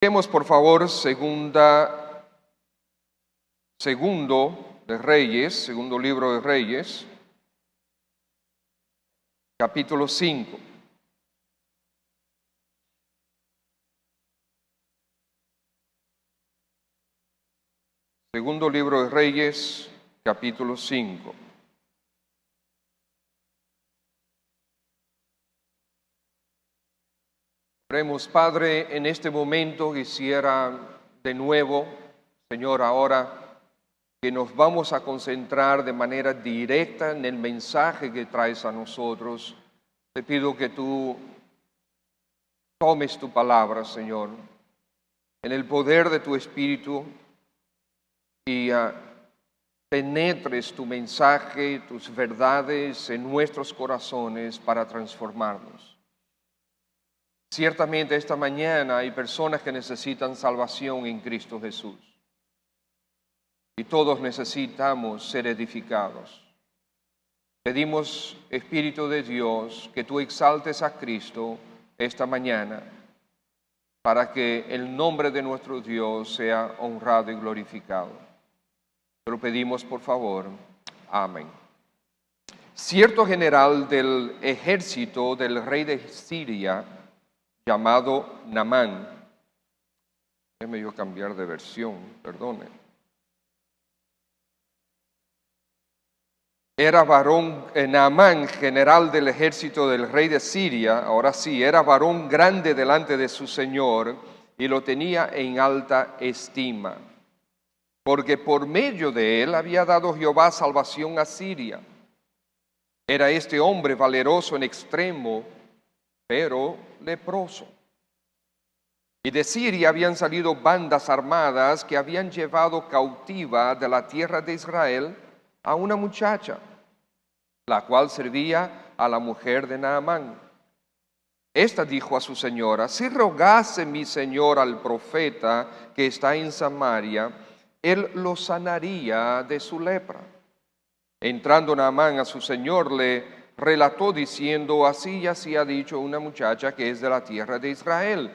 Leemos por favor segundo libro de Reyes, capítulo 5. Segundo libro de Reyes, capítulo 5. Oremos, Padre, en este momento quisiera de nuevo, Señor, ahora que nos vamos a concentrar de manera directa en el mensaje que traes a nosotros, te pido que tú tomes tu palabra, Señor, en el poder de tu Espíritu y penetres tu mensaje, tus verdades en nuestros corazones para transformarnos. Ciertamente esta mañana hay personas que necesitan salvación en Cristo Jesús. Y todos necesitamos ser edificados. Pedimos, Espíritu de Dios, que tú exaltes a Cristo esta mañana para que el nombre de nuestro Dios sea honrado y glorificado. Te lo pedimos por favor. Amén. Cierto general del ejército del rey de Siria, llamado Naamán, déjeme yo cambiar de versión, perdone. Era varón, Naamán, general del ejército del rey de Siria, ahora sí, era varón grande delante de su señor y lo tenía en alta estima, porque por medio de él había dado Jehová salvación a Siria. Era este hombre valeroso en extremo, pero leproso. Y de Siria habían salido bandas armadas que habían llevado cautiva de la tierra de Israel a una muchacha, la cual servía a la mujer de Naamán. Esta dijo a su señora: si rogase mi señor al profeta que está en Samaria, él lo sanaría de su lepra. Entrando Naamán a su señor, le relató diciendo: así y así ha dicho una muchacha que es de la tierra de Israel.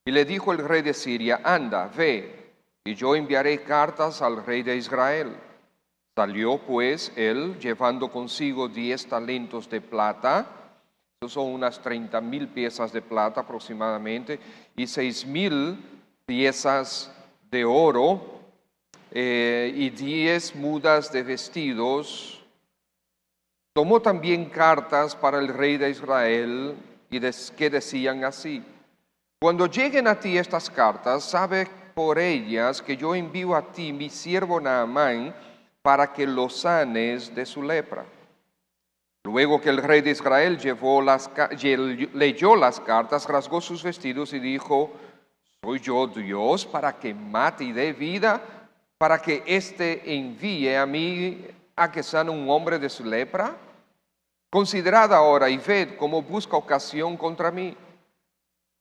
Y le dijo el rey de Siria: anda, ve, y yo enviaré cartas al rey de Israel. Salió pues él, llevando consigo 10 talentos de plata, eso son unas 30,000 piezas de plata aproximadamente, y 6,000 piezas de oro, y 10 mudas de vestidos. Tomó también cartas para el rey de Israel, que decían así: cuando lleguen a ti estas cartas, sabe por ellas que yo envío a ti mi siervo Naamán para que lo sanes de su lepra. Luego que el rey de Israel leyó las cartas, rasgó sus vestidos y dijo: ¿soy yo Dios para que mate y dé vida, para que éste envíe a mí a que sane un hombre de su lepra? Considerad ahora y ved cómo busca ocasión contra mí.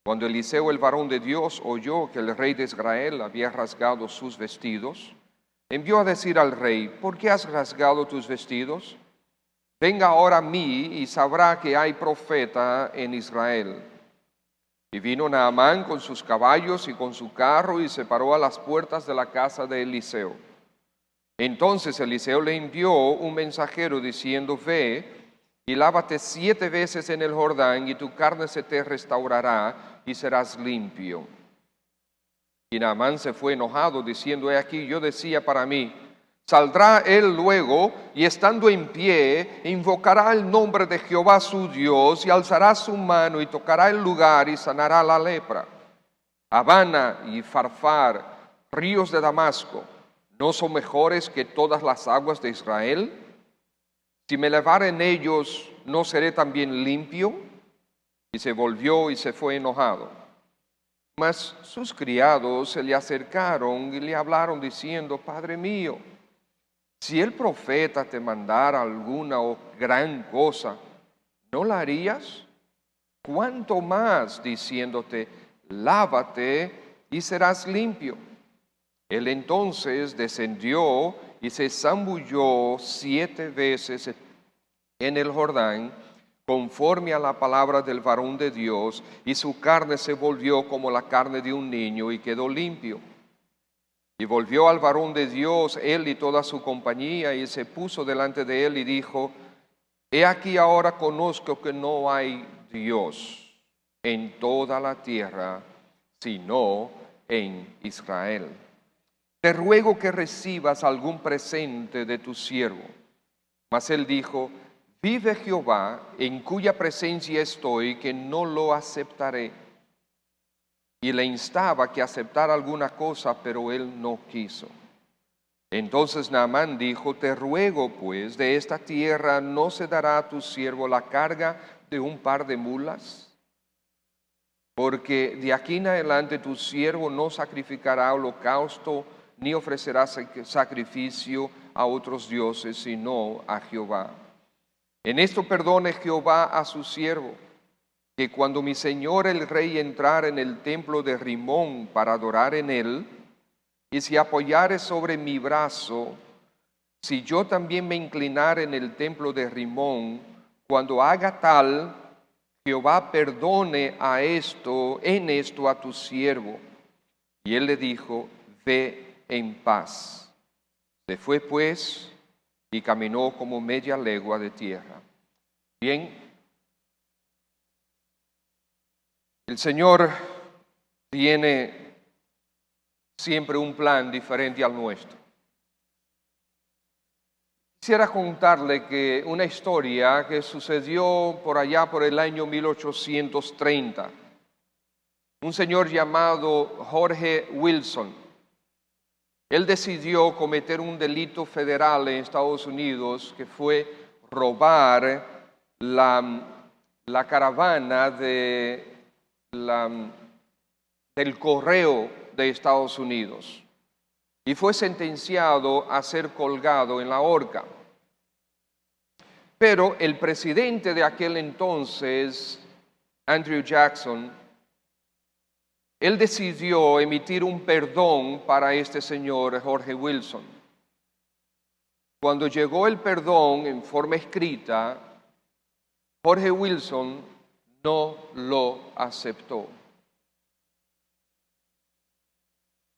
Cuando Eliseo, el varón de Dios, oyó que el rey de Israel había rasgado sus vestidos, envió a decir al rey: ¿por qué has rasgado tus vestidos? Venga ahora a mí y sabrá que hay profeta en Israel. Y vino Naamán con sus caballos y con su carro y se paró a las puertas de la casa de Eliseo. Entonces Eliseo le envió un mensajero diciendo: ve y lávate 7 veces en el Jordán, y tu carne se te restaurará y serás limpio. Y Naamán se fue enojado, diciendo: he aquí, yo decía para mí: saldrá él luego, y estando en pie, invocará el nombre de Jehová su Dios, y alzará su mano, y tocará el lugar, y sanará la lepra. Habana y Farfar, ríos de Damasco, ¿no son mejores que todas las aguas de Israel? Si me lavare en ellos, ¿no seré también limpio? Y se volvió y se fue enojado. Mas sus criados se le acercaron y le hablaron diciendo: Padre mío, si el profeta te mandara alguna gran cosa, ¿no la harías? ¿Cuánto más diciéndote: lávate y serás limpio? Él entonces descendió y se zambulló 7 veces en el Jordán, conforme a la palabra del varón de Dios, y su carne se volvió como la carne de un niño y quedó limpio. Y volvió al varón de Dios, él y toda su compañía, y se puso delante de él y dijo: He aquí ahora conozco que no hay Dios en toda la tierra, sino en Israel. Te ruego que recibas algún presente de tu siervo. Mas él dijo: Vive Jehová, en cuya presencia estoy, que no lo aceptaré. Y le instaba que aceptara alguna cosa, pero él no quiso. Entonces Naamán dijo: Te ruego pues, de esta tierra no se dará a tu siervo la carga de un par de mulas, porque de aquí en adelante tu siervo no sacrificará holocausto, ni ofrecerá sacrificio a otros dioses, sino a Jehová. En esto perdone Jehová a su siervo, que cuando mi señor el rey entrare en el templo de Rimón para adorar en él, y se apoyare sobre mi brazo, si yo también me inclinare en el templo de Rimón, cuando haga tal, Jehová perdone en esto a tu siervo. Y él le dijo: Ve en paz. Se fue pues y caminó como media legua de tierra. Bien, el Señor tiene siempre un plan diferente al nuestro. Quisiera contarle que una historia que sucedió por allá por el año 1830. Un señor llamado Jorge Wilson. Él decidió cometer un delito federal en Estados Unidos, que fue robar la caravana del correo de Estados Unidos, y fue sentenciado a ser colgado en la horca. Pero el presidente de aquel entonces, Andrew Jackson, él decidió emitir un perdón para este señor Jorge Wilson. Cuando llegó el perdón en forma escrita, Jorge Wilson no lo aceptó.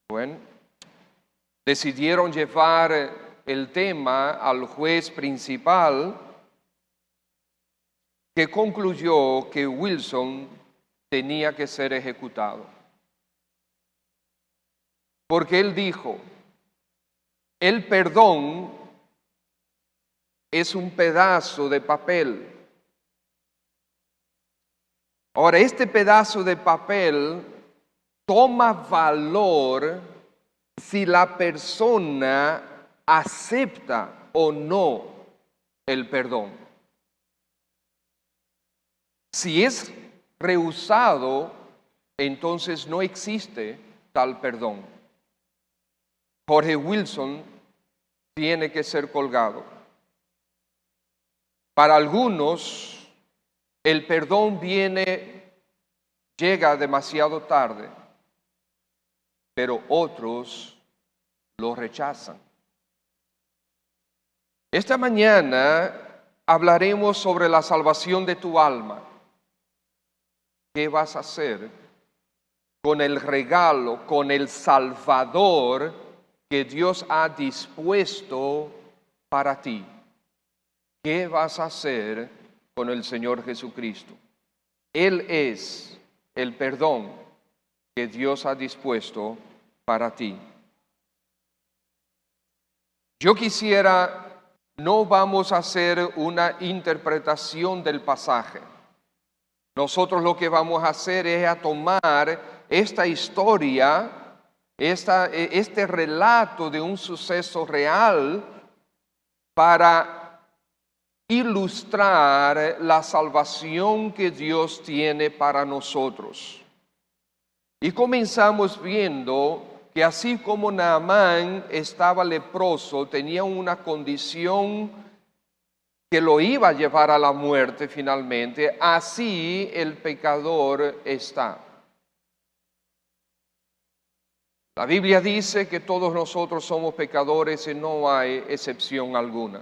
Bueno, decidieron llevar el tema al juez principal, que concluyó que Wilson tenía que ser ejecutado. Porque él dijo: el perdón es un pedazo de papel. Ahora, este pedazo de papel toma valor si la persona acepta o no el perdón. Si es rehusado, entonces no existe tal perdón. Jorge Wilson tiene que ser colgado. Para algunos, el perdón llega demasiado tarde, pero otros lo rechazan. Esta mañana hablaremos sobre la salvación de tu alma. ¿Qué vas a hacer con el regalo, con el Salvador que Dios ha dispuesto para ti? ¿Qué vas a hacer con el Señor Jesucristo? Él es el perdón que Dios ha dispuesto para ti. Yo quisiera, no vamos a hacer una interpretación del pasaje. Nosotros lo que vamos a hacer es a tomar esta historia, este relato de un suceso real, para ilustrar la salvación que Dios tiene para nosotros. Y comenzamos viendo que así como Naamán estaba leproso, tenía una condición que lo iba a llevar a la muerte finalmente, así el pecador está. La Biblia dice que todos nosotros somos pecadores y no hay excepción alguna.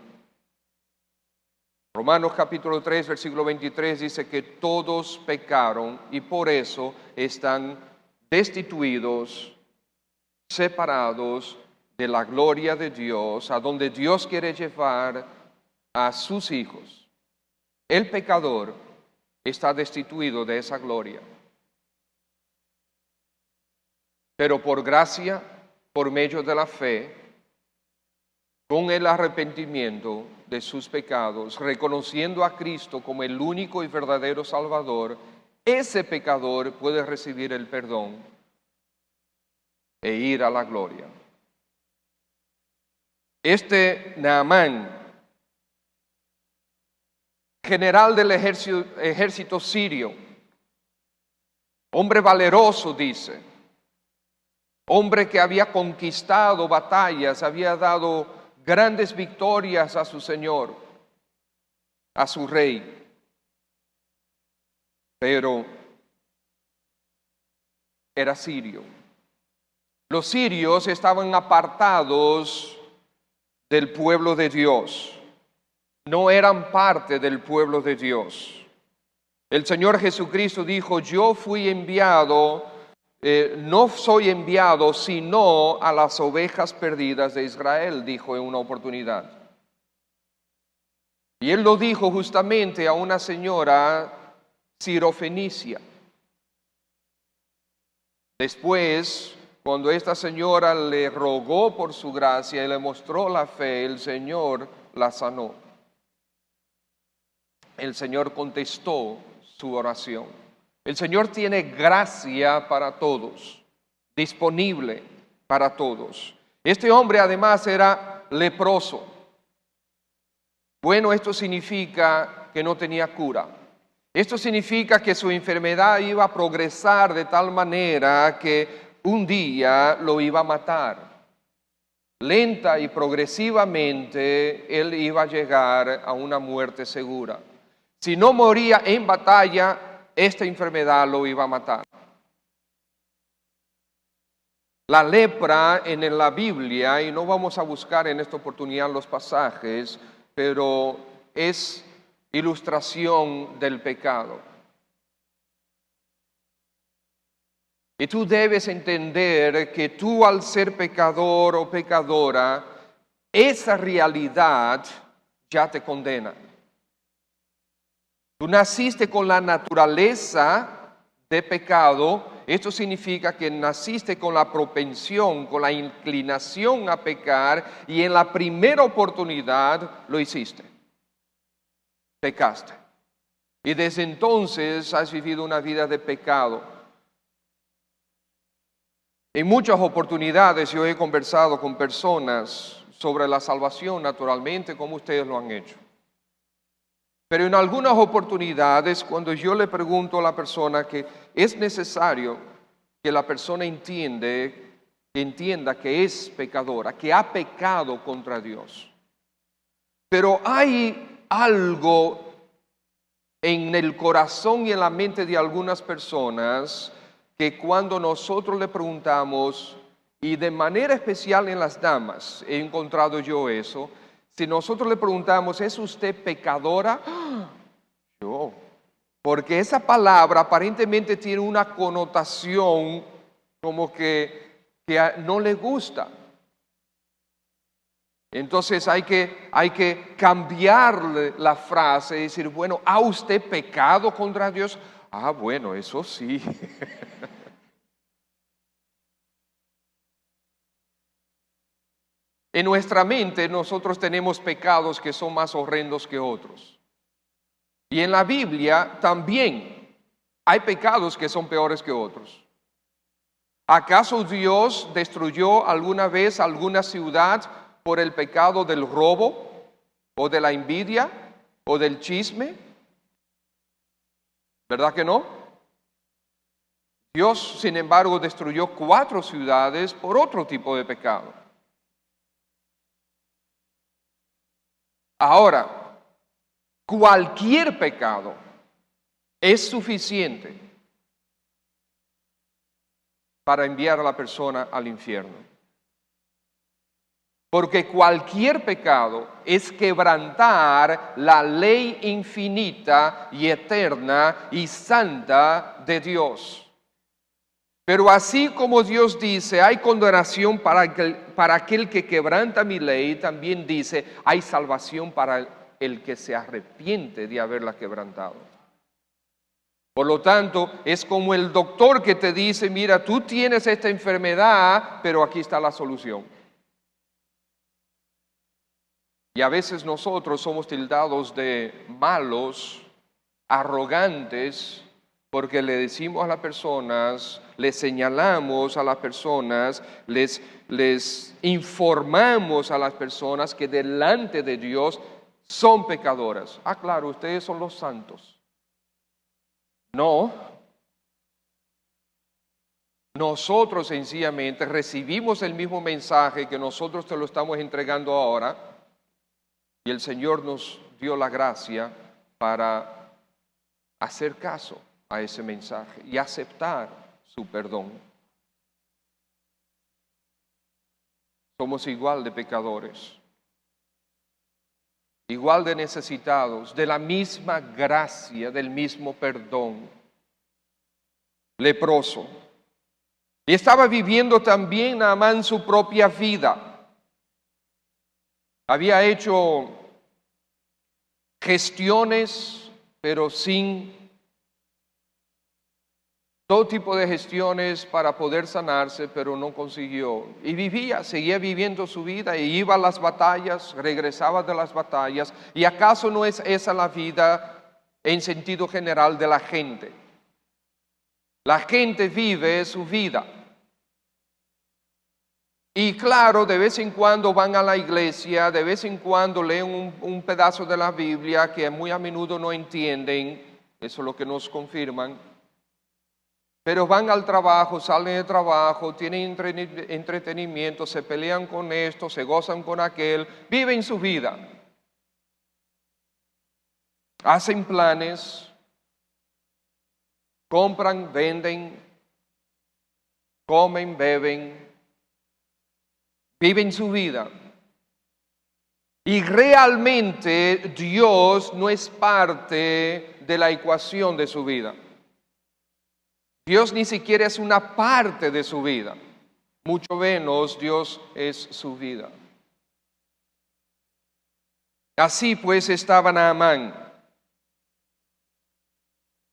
Romanos capítulo 3, versículo 23 dice que todos pecaron y por eso están destituidos, separados de la gloria de Dios, a donde Dios quiere llevar a sus hijos. El pecador está destituido de esa gloria. Pero por gracia, por medio de la fe, con el arrepentimiento de sus pecados, reconociendo a Cristo como el único y verdadero Salvador, ese pecador puede recibir el perdón e ir a la gloria. Este Naamán, general del ejército sirio, hombre valeroso, dice, hombre que había conquistado batallas, había dado grandes victorias a su Señor, a su Rey. Pero era sirio. Los sirios estaban apartados del pueblo de Dios. No eran parte del pueblo de Dios. El Señor Jesucristo dijo, yo fui enviado, no soy enviado sino a las ovejas perdidas de Israel, dijo en una oportunidad. Y Él lo dijo justamente a una señora sirofenicia. Después, cuando esta señora le rogó por su gracia y le mostró la fe, el Señor la sanó. El Señor contestó su oración. El Señor tiene gracia para todos, disponible para todos. Este hombre además era leproso. Bueno, esto significa que no tenía cura. Esto significa que su enfermedad iba a progresar de tal manera que un día lo iba a matar. Lenta y progresivamente él iba a llegar a una muerte segura. Si no moría en batalla, esta enfermedad lo iba a matar. La lepra en la Biblia, y no vamos a buscar en esta oportunidad los pasajes, pero es ilustración del pecado. Y tú debes entender que tú, al ser pecador o pecadora, esa realidad ya te condena. Tú naciste con la naturaleza de pecado. Esto significa que naciste con la propensión, con la inclinación a pecar, y en la primera oportunidad lo hiciste. Pecaste. Y desde entonces has vivido una vida de pecado. En muchas oportunidades yo he conversado con personas sobre la salvación, naturalmente, como ustedes lo han hecho. Pero en algunas oportunidades, cuando yo le pregunto a la persona que es necesario que la persona entienda que es pecadora, que ha pecado contra Dios. Pero hay algo en el corazón y en la mente de algunas personas que cuando nosotros le preguntamos, y de manera especial en las damas, he encontrado yo eso, si nosotros le preguntamos, ¿es usted pecadora? Yo. Porque esa palabra aparentemente tiene una connotación como que no le gusta. Entonces hay que cambiarle la frase y decir, bueno, ¿ha usted pecado contra Dios? Ah, bueno, eso sí. En nuestra mente nosotros tenemos pecados que son más horrendos que otros. Y en la Biblia también hay pecados que son peores que otros. ¿Acaso Dios destruyó alguna vez alguna ciudad por el pecado del robo o de la envidia o del chisme? ¿Verdad que no? Dios, sin embargo, destruyó 4 ciudades por otro tipo de pecado. Ahora, cualquier pecado es suficiente para enviar a la persona al infierno. porque cualquier pecado es quebrantar la ley infinita y eterna y santa de Dios. Pero así como Dios dice, hay condenación para aquel que quebranta mi ley, también dice, hay salvación para el que se arrepiente de haberla quebrantado. Por lo tanto, es como el doctor que te dice, mira, tú tienes esta enfermedad, pero aquí está la solución. Y a veces nosotros somos tildados de malos, arrogantes, porque le decimos a las personas, les señalamos a las personas, les informamos a las personas que delante de Dios son pecadoras. Ah, claro, ustedes son los santos. No. Nosotros sencillamente recibimos el mismo mensaje que nosotros te lo estamos entregando ahora, y el Señor nos dio la gracia para hacer caso a ese mensaje y aceptar su perdón. Somos igual de pecadores, igual de necesitados de la misma gracia, del mismo perdón. Leproso. Y estaba viviendo también Naamán su propia vida. Había hecho gestiones, pero sin todo tipo de gestiones para poder sanarse, pero no consiguió. Y seguía viviendo su vida, y iba a las batallas, regresaba de las batallas. ¿Y acaso no es esa la vida en sentido general de la gente? La gente vive su vida. Y claro, de vez en cuando van a la iglesia, de vez en cuando leen un pedazo de la Biblia que muy a menudo no entienden, eso es lo que nos confirman. Pero van al trabajo, salen del trabajo, tienen entretenimiento, se pelean con esto, se gozan con aquel, viven su vida. Hacen planes, compran, venden, comen, beben, viven su vida. Y realmente Dios no es parte de la ecuación de su vida. Dios ni siquiera es una parte de su vida, mucho menos Dios es su vida. Así pues estaba Naamán.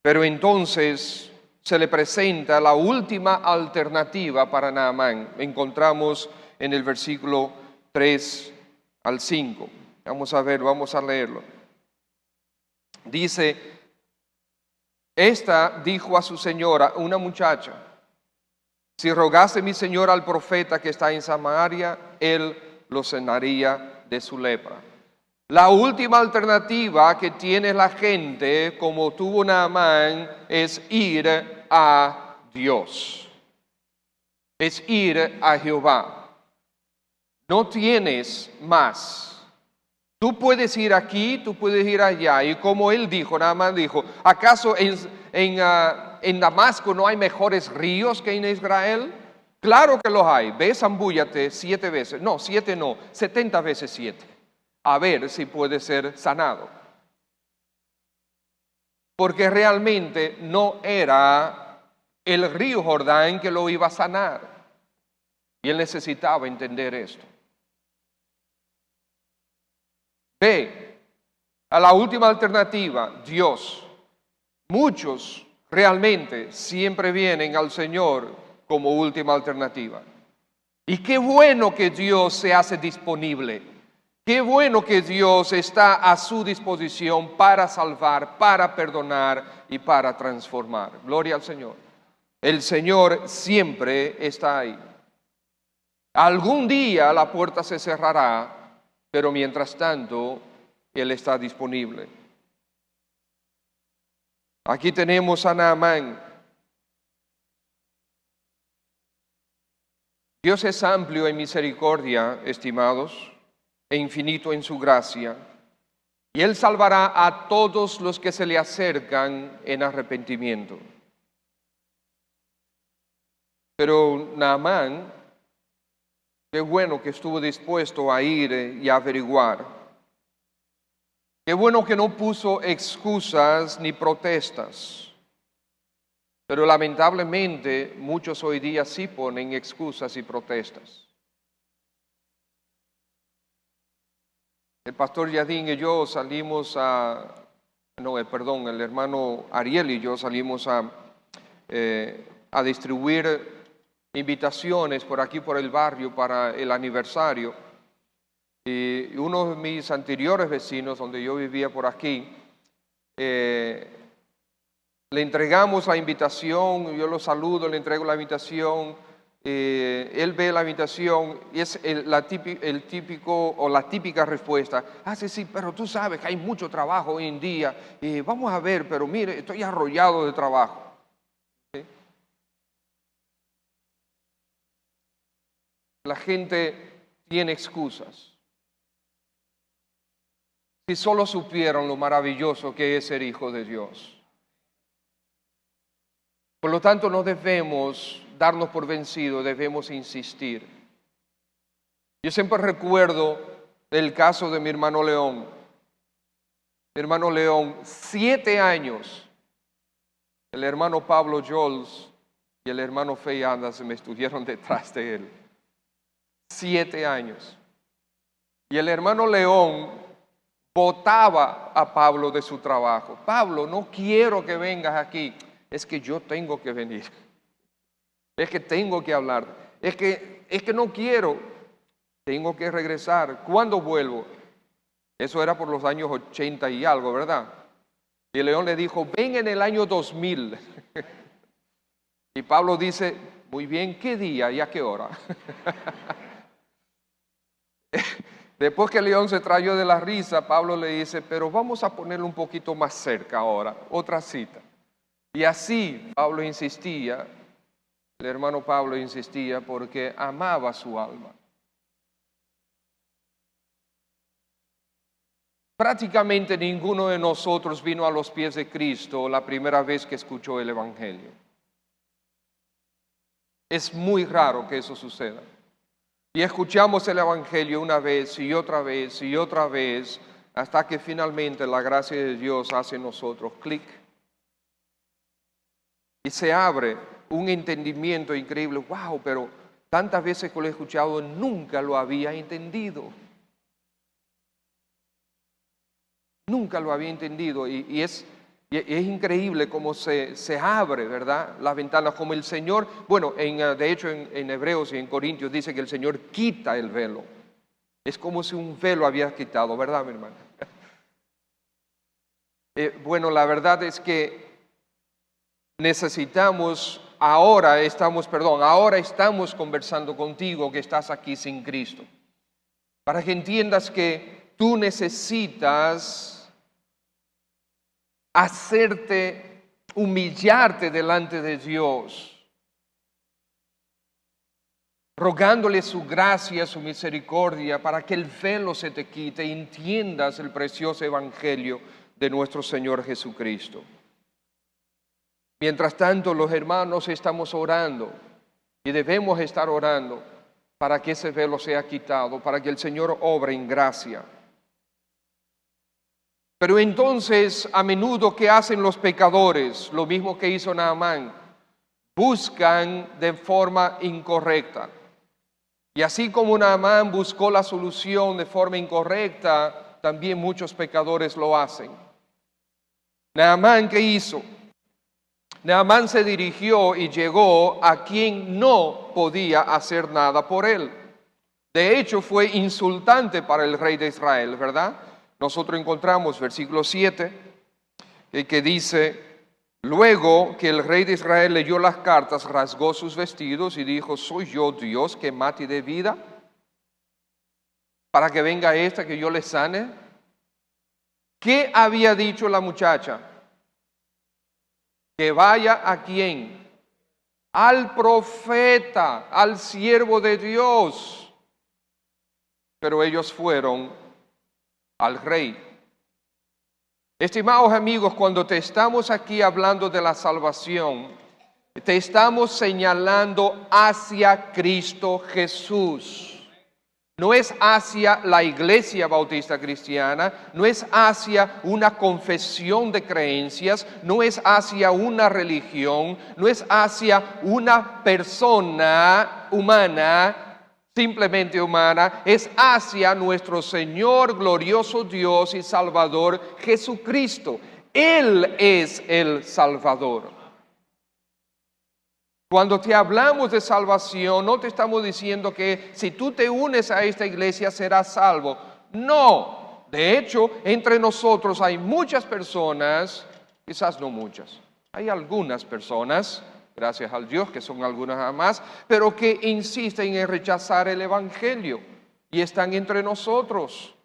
Pero entonces se le presenta la última alternativa para Naamán. Encontramos en el versículo 3 al 5. Vamos a leerlo. Dice: esta dijo a su señora, una muchacha: si rogase mi señor al profeta que está en Samaria, él lo sanaría de su lepra. La última alternativa que tiene la gente, como tuvo Naamán, es ir a Dios. Es ir a Jehová. No tienes más. Tú puedes ir aquí, tú puedes ir allá. Y como él dijo, Naamán dijo: ¿acaso en Damasco no hay mejores ríos que en Israel? Claro que los hay. Ve, zambúllate 7 veces. No, 7 no, 70 veces 7. A ver si puede ser sanado. Porque realmente no era el río Jordán que lo iba a sanar. Y él necesitaba entender esto. Ve a la última alternativa, Dios. Muchos realmente siempre vienen al Señor como última alternativa. Y qué bueno que Dios se hace disponible. Qué bueno que Dios está a su disposición para salvar, para perdonar y para transformar. Gloria al Señor. El Señor siempre está ahí. Algún día la puerta se cerrará, pero mientras tanto, Él está disponible. Aquí tenemos a Naamán. Dios es amplio en misericordia, estimados, e infinito en su gracia. Y Él salvará a todos los que se le acercan en arrepentimiento. Pero Naamán Qué bueno que estuvo dispuesto a ir y a averiguar. Qué bueno que no puso excusas ni protestas. Pero lamentablemente muchos hoy día sí ponen excusas y protestas. El pastor Yadín y yo salimos el hermano Ariel y yo salimos a distribuir invitaciones por aquí, por el barrio, para el aniversario. Y uno de mis anteriores vecinos, donde yo vivía por aquí, le entregamos la invitación, yo lo saludo, le entrego la invitación, él ve la invitación y es el típico o la típica respuesta: sí, pero tú sabes que hay mucho trabajo hoy en día, y vamos a ver, pero mire, estoy arrollado de trabajo. ¿Sí? La gente tiene excusas. Si solo supieran lo maravilloso que es ser hijo de Dios. Por lo tanto, no debemos darnos por vencidos, debemos insistir. Yo siempre recuerdo el caso de mi hermano León. Mi hermano León, 7 años, el hermano Pablo Jols y el hermano Fey Andas me estuvieron detrás de él. 7 años. Y el hermano León botaba a Pablo de su trabajo. Pablo, no quiero que vengas aquí. Es que yo tengo que venir. Es que tengo que hablar. Es que no quiero. Tengo que regresar. ¿Cuándo vuelvo? Eso era por los años 80 y algo, ¿verdad? Y el León le dijo: ven en el año 2000. Y Pablo dice: muy bien, ¿qué día y a qué hora? Después que el León se trayó de la risa, Pablo le dice: pero vamos a ponerlo un poquito más cerca ahora, otra cita. Y así Pablo insistía, el hermano Pablo insistía, porque amaba su alma. Prácticamente ninguno de nosotros vino a los pies de Cristo la primera vez que escuchó el Evangelio. Es muy raro que eso suceda. Y escuchamos el Evangelio una vez y otra vez y otra vez, hasta que finalmente la gracia de Dios hace en nosotros clic. Y se abre un entendimiento increíble. Wow, pero tantas veces que lo he escuchado, nunca lo había entendido. Nunca lo había entendido. Y es increíble cómo se abre, ¿verdad?, las ventanas, como el Señor, de hecho en Hebreos y en Corintios dice que el Señor quita el velo. Es como si un velo había quitado, ¿verdad, mi hermana? La verdad es que ahora estamos conversando contigo que estás aquí sin Cristo, para que entiendas que tú necesitas humillarte delante de Dios, rogándole su gracia, su misericordia, para que el velo se te quite y entiendas el precioso evangelio de nuestro Señor Jesucristo. Mientras tanto, los hermanos estamos orando y debemos estar orando para que ese velo sea quitado, para que el Señor obre en gracia. Pero entonces, a menudo, ¿qué hacen los pecadores? Lo mismo que hizo Naamán. Buscan de forma incorrecta. Y así como Naamán buscó la solución de forma incorrecta, también muchos pecadores lo hacen. Naamán, ¿qué hizo? Naamán se dirigió y llegó a quien no podía hacer nada por él. De hecho, fue insultante para el rey de Israel, ¿verdad? Nosotros encontramos versículo 7, que dice: luego que el rey de Israel leyó las cartas, rasgó sus vestidos y dijo: ¿soy yo Dios que mate y dé vida? Para que venga esta que yo le sane. ¿Qué había dicho la muchacha? Que vaya ¿a quién? Al profeta, al siervo de Dios. Pero ellos fueron al rey. Estimados amigos, cuando te estamos aquí hablando de la salvación, te estamos señalando hacia Cristo Jesús. No es hacia la Iglesia Bautista Cristiana, no es hacia una confesión de creencias, no es hacia una religión, no es hacia una persona humana, simplemente humana, es hacia nuestro Señor glorioso Dios y Salvador Jesucristo. Él es el Salvador. Cuando te hablamos de salvación, no te estamos diciendo que si tú te unes a esta iglesia serás salvo. No, de hecho, entre nosotros hay muchas personas, quizás no muchas, hay algunas personas, gracias al Dios que son algunas nada más, pero que insisten en rechazar el evangelio y están entre nosotros.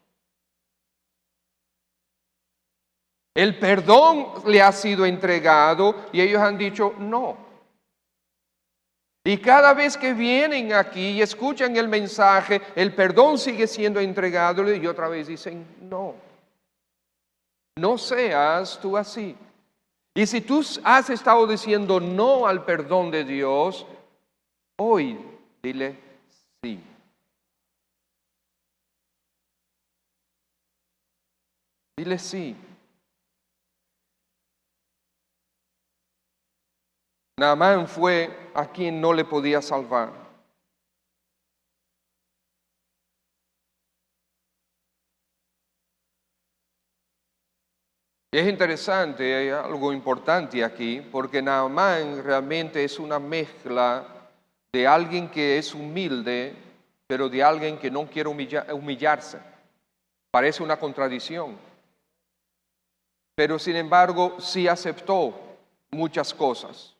El perdón le ha sido entregado y ellos han dicho no. Y cada vez que vienen aquí y escuchan el mensaje, el perdón sigue siendo entregado y otra vez dicen no. No seas tú así. Y si tú has estado diciendo no al perdón de Dios, hoy dile sí. Dile sí. Naamán fue a quien no le podía salvar. Y es interesante, hay algo importante aquí, porque Naamán realmente es una mezcla de alguien que es humilde, pero de alguien que no quiere humillarse. Parece una contradicción. Pero sin embargo, sí aceptó muchas cosas.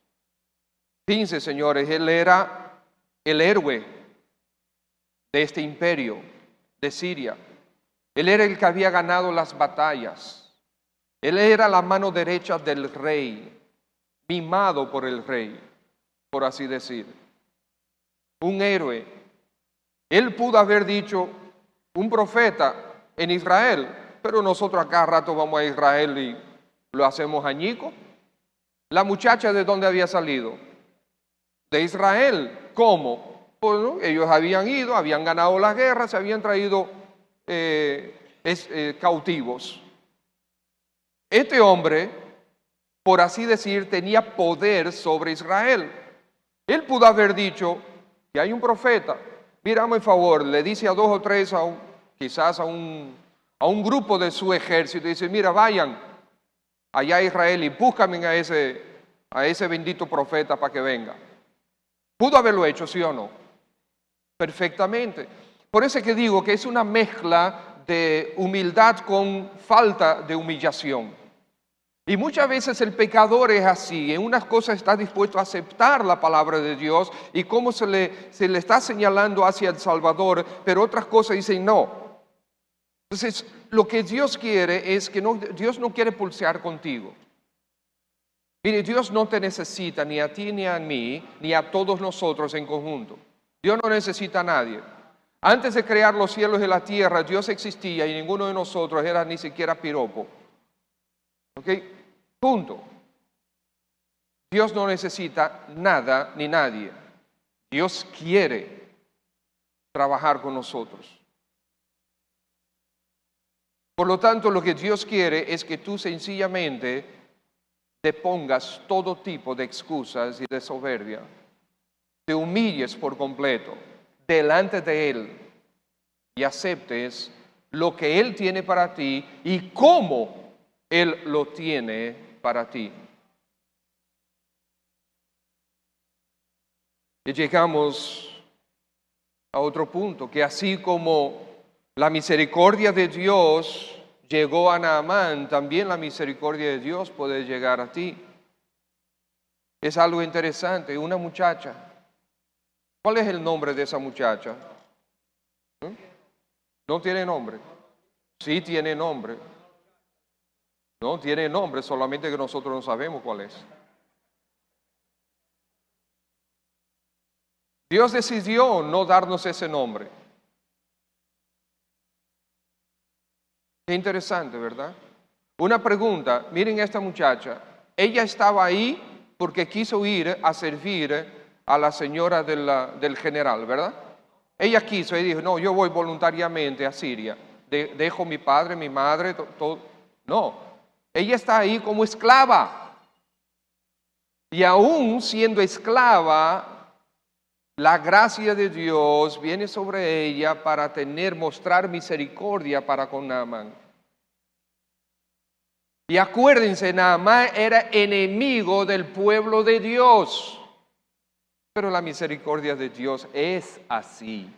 Fíjense, señores, él era el héroe de este imperio de Siria. Él era el que había ganado las batallas. Él era la mano derecha del rey, mimado por el rey, por así decir. Un héroe. Él pudo haber dicho, un profeta en Israel, pero nosotros a cada rato vamos a Israel y lo hacemos añico. La muchacha, ¿de dónde había salido? De Israel. ¿Cómo? Bueno, ellos habían ido, habían ganado las guerras, se habían traído cautivos. Este hombre, por así decir, tenía poder sobre Israel. Él pudo haber dicho que hay un profeta, mira, hazme el favor, le dice a dos o tres, quizás a un grupo de su ejército, y dice, mira, vayan allá a Israel y búscame a ese bendito profeta para que venga. ¿Pudo haberlo hecho, sí o no? Perfectamente. Por eso es que digo que es una mezcla de humildad con falta de humillación. Y muchas veces el pecador es así, en unas cosas está dispuesto a aceptar la palabra de Dios y cómo se le está señalando hacia el Salvador, pero otras cosas dicen no. Entonces, lo que Dios quiere es que Dios no quiere pulsear contigo. Mire, Dios no te necesita ni a ti ni a mí, ni a todos nosotros en conjunto. Dios no necesita a nadie. Antes de crear los cielos y la tierra, Dios existía y ninguno de nosotros era ni siquiera piropo. ¿Ok? Punto. Dios no necesita nada ni nadie. Dios quiere trabajar con nosotros. Por lo tanto, lo que Dios quiere es que tú sencillamente te pongas todo tipo de excusas y de soberbia, te humilles por completo delante de Él y aceptes lo que Él tiene para ti y cómo Él lo tiene para ti. Y llegamos a otro punto, que así como la misericordia de Dios llegó a Naamán, también la misericordia de Dios puede llegar a ti. Es algo interesante, una muchacha. ¿Cuál es el nombre de esa muchacha? ¿No tiene nombre? Sí tiene nombre. No tiene nombre, solamente que nosotros no sabemos cuál es. Dios decidió no darnos ese nombre. Qué interesante, ¿verdad? Una pregunta, miren a esta muchacha. Ella estaba ahí porque quiso ir a servir a la señora del general, ¿verdad? Ella quiso y dijo, no, yo voy voluntariamente a Siria. Dejo mi padre, mi madre, todo. No, ella está ahí como esclava. Y aún siendo esclava, la gracia de Dios viene sobre ella para mostrar misericordia para con Naamán. Y acuérdense, Naamán era enemigo del pueblo de Dios. Pero la misericordia de Dios es así.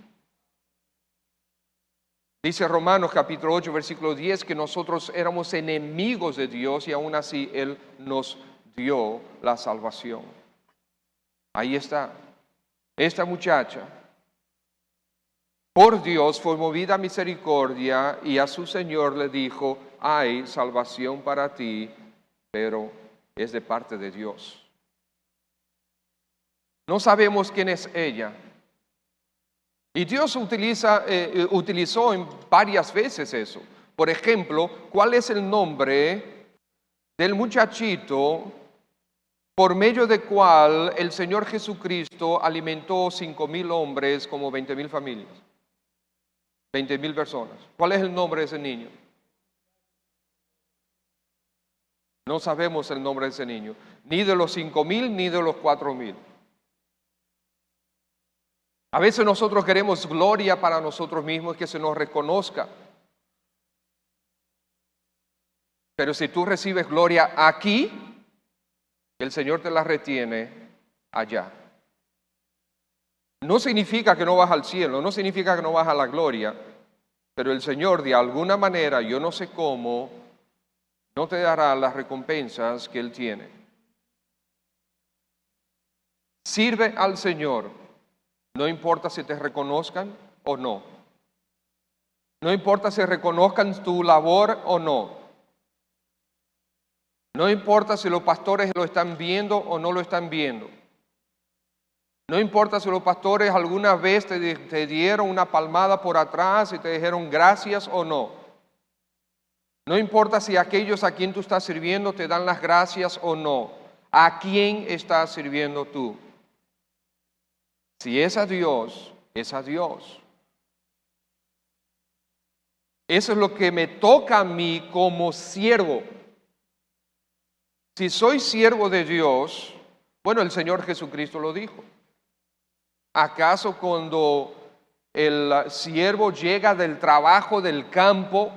Dice Romanos capítulo 8, versículo 10, que nosotros éramos enemigos de Dios y aún así Él nos dio la salvación. Ahí está. Esta muchacha, por Dios, fue movida a misericordia y a su Señor le dijo, hay salvación para ti, pero es de parte de Dios. No sabemos quién es ella. Y Dios utilizó en varias veces eso. Por ejemplo, ¿cuál es el nombre del muchachito por medio del cual el Señor Jesucristo alimentó 5,000 hombres como 20,000 familias? 20,000 personas. ¿Cuál es el nombre de ese niño? No sabemos el nombre de ese niño. Ni de los 5,000 ni de los 4,000. A veces nosotros queremos gloria para nosotros mismos, que se nos reconozca. Pero si tú recibes gloria aquí, el Señor te la retiene allá. No significa que no vas al cielo, no significa que no vas a la gloria, pero el Señor de alguna manera, yo no sé cómo, no te dará las recompensas que Él tiene. Sirve al Señor. No importa si te reconozcan o no. No importa si reconozcan tu labor o no. No importa si los pastores lo están viendo o no lo están viendo. No importa si los pastores alguna vez te dieron una palmada por atrás y te dijeron gracias o no. No importa si aquellos a quien tú estás sirviendo te dan las gracias o no. ¿A quién estás sirviendo tú? Si es a Dios, es a Dios. Eso es lo que me toca a mí como siervo. Si soy siervo de Dios, bueno, el Señor Jesucristo lo dijo. ¿Acaso cuando el siervo llega del trabajo del campo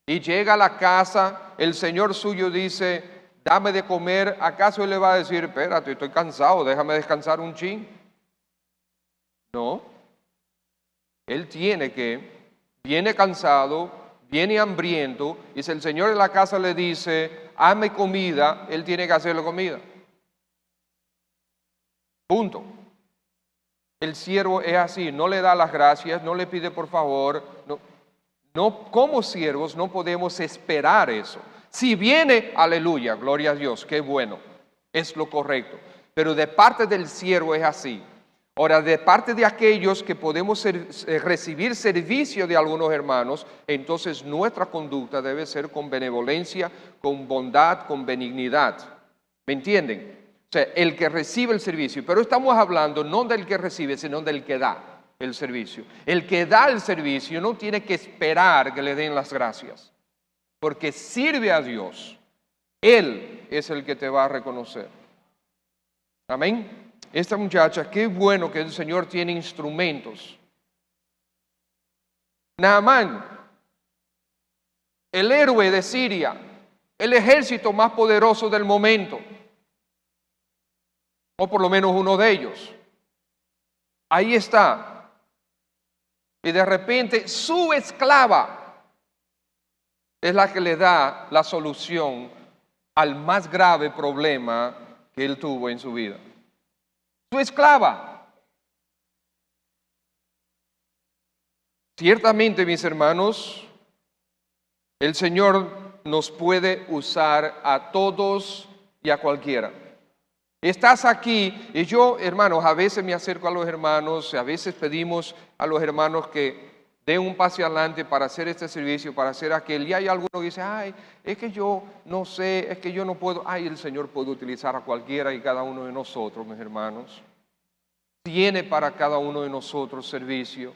y llega a la casa, el Señor suyo dice, dame de comer? ¿Acaso Él le va a decir, espérate, estoy cansado, déjame descansar un chin? No. Él viene cansado, viene hambriento, y si el Señor de la casa le dice, hazme comida, Él tiene que hacerle comida. Punto. El siervo es así, no le da las gracias, no le pide por favor. No, como siervos no podemos esperar eso. Si viene, aleluya, gloria a Dios, qué bueno, es lo correcto. Pero de parte del siervo es así. Ahora, de parte de aquellos que podemos recibir servicio de algunos hermanos, entonces nuestra conducta debe ser con benevolencia, con bondad, con benignidad. ¿Me entienden? O sea, el que recibe el servicio. Pero estamos hablando no del que recibe, sino del que da el servicio. El que da el servicio no tiene que esperar que le den las gracias, porque sirve a Dios. Él es el que te va a reconocer. Amén. Esta muchacha, qué bueno que el Señor tiene instrumentos. Naamán, el héroe de Siria, el ejército más poderoso del momento, o por lo menos uno de ellos. Ahí está. Y de repente su esclava es la que le da la solución al más grave problema que él tuvo en su vida. Su esclava. Ciertamente, mis hermanos, el Señor nos puede usar a todos y a cualquiera. Estás aquí y yo, hermanos, a veces me acerco a los hermanos, a veces pedimos a los hermanos que den un paso adelante para hacer este servicio, para hacer aquel. Y hay alguno que dice, ay, es que yo no sé, es que yo no puedo. Ay, el Señor puede utilizar a cualquiera y cada uno de nosotros, mis hermanos. tiene para cada uno de nosotros servicio.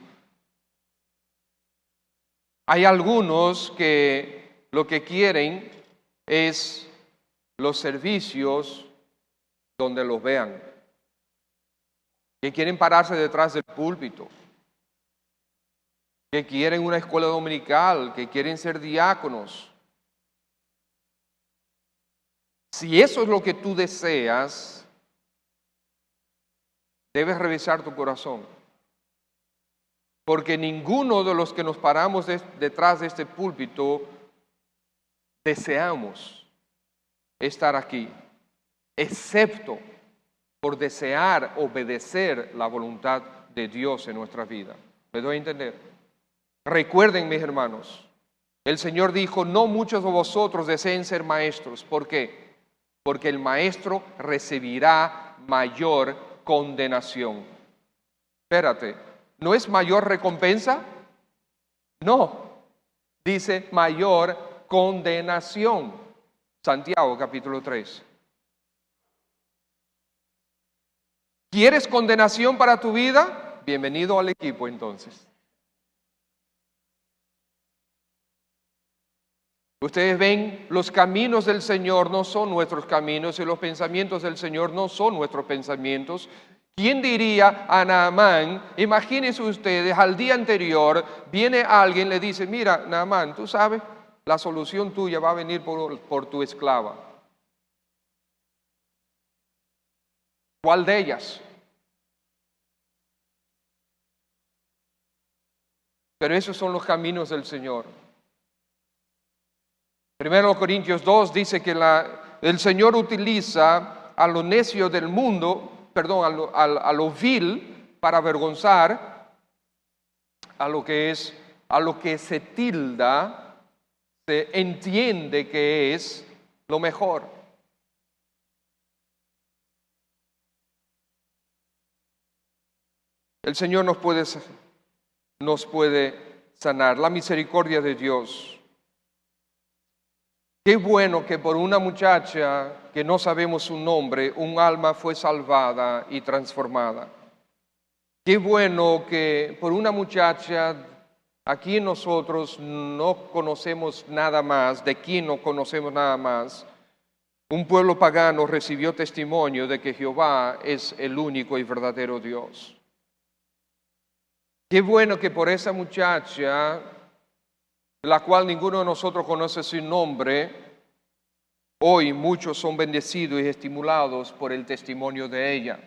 Hay algunos que lo que quieren es los servicios donde los vean, que quieren pararse detrás del púlpito, que quieren una escuela dominical, que quieren ser diáconos. Si eso es lo que tú deseas, debes revisar tu corazón. Porque ninguno de los que nos paramos detrás de este púlpito deseamos estar aquí, excepto por desear obedecer la voluntad de Dios en nuestra vida. ¿Me doy a entender? Recuerden, mis hermanos, el Señor dijo, no muchos de vosotros deseen ser maestros. ¿Por qué? Porque el maestro recibirá mayor condenación. Espérate, ¿no es mayor recompensa? No, dice mayor condenación. Santiago capítulo 3. ¿Quieres condenación para tu vida? Bienvenido al equipo entonces. Ustedes ven, los caminos del Señor no son nuestros caminos y los pensamientos del Señor no son nuestros pensamientos. ¿Quién diría a Naamán? Imagínense ustedes, al día anterior viene alguien y le dice, mira, Naamán, tú sabes, la solución tuya va a venir por tu esclava. ¿Cuál de ellas? Pero esos son los caminos del Señor. 1 Corintios 2 dice que el Señor utiliza a lo necio del mundo, perdón, a lo vil para avergonzar a lo que se tilda, se entiende que es lo mejor. El Señor nos puede sanar, la misericordia de Dios. Qué bueno que por una muchacha que no sabemos su nombre, un alma fue salvada y transformada. Qué bueno que por una muchacha, aquí nosotros no conocemos nada más, de quien no conocemos nada más, un pueblo pagano recibió testimonio de que Jehová es el único y verdadero Dios. Qué bueno que por esa muchacha, la cual ninguno de nosotros conoce su nombre, hoy muchos son bendecidos y estimulados por el testimonio de ella.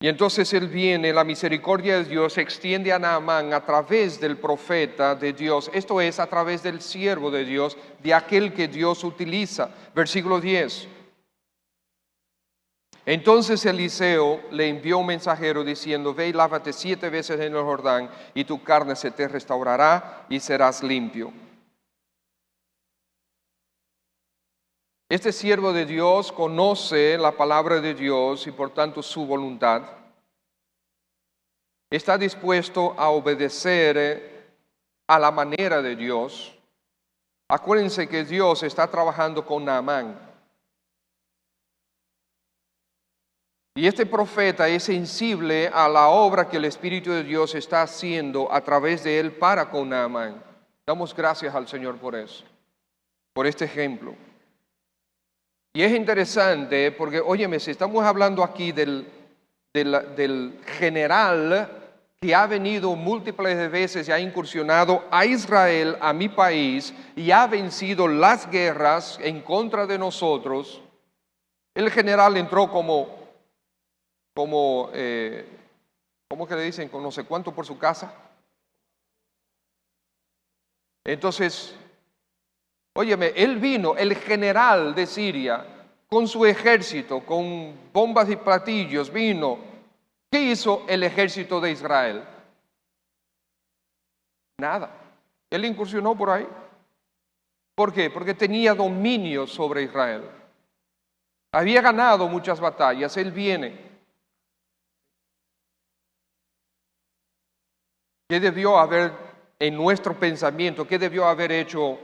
Y entonces él viene, la misericordia de Dios se extiende a Naamán a través del profeta de Dios, esto es, a través del siervo de Dios, de aquel que Dios utiliza. Versículo 10. Entonces Eliseo le envió un mensajero diciendo, ve y lávate 7 veces en el Jordán y tu carne se te restaurará y serás limpio. Este siervo de Dios conoce la palabra de Dios y por tanto su voluntad. Está dispuesto a obedecer a la manera de Dios. Acuérdense que Dios está trabajando con Naamán. Y este profeta es sensible a la obra que el Espíritu de Dios está haciendo a través de él para con Naamán. Damos gracias al Señor por eso, por este ejemplo. Y es interesante porque, óyeme, si estamos hablando aquí del general que ha venido múltiples veces y ha incursionado a Israel, a mi país, y ha vencido las guerras en contra de nosotros, el general entró como ¿cómo que le dicen? Con no sé cuánto por su casa. Entonces, óyeme, él vino, el general de Siria, con su ejército, con bombas y platillos, vino. ¿Qué hizo el ejército de Israel? Nada. Él incursionó por ahí. ¿Por qué? Porque tenía dominio sobre Israel. Había ganado muchas batallas, él viene. ¿Qué debió haber en nuestro pensamiento? ¿Qué debió haber hecho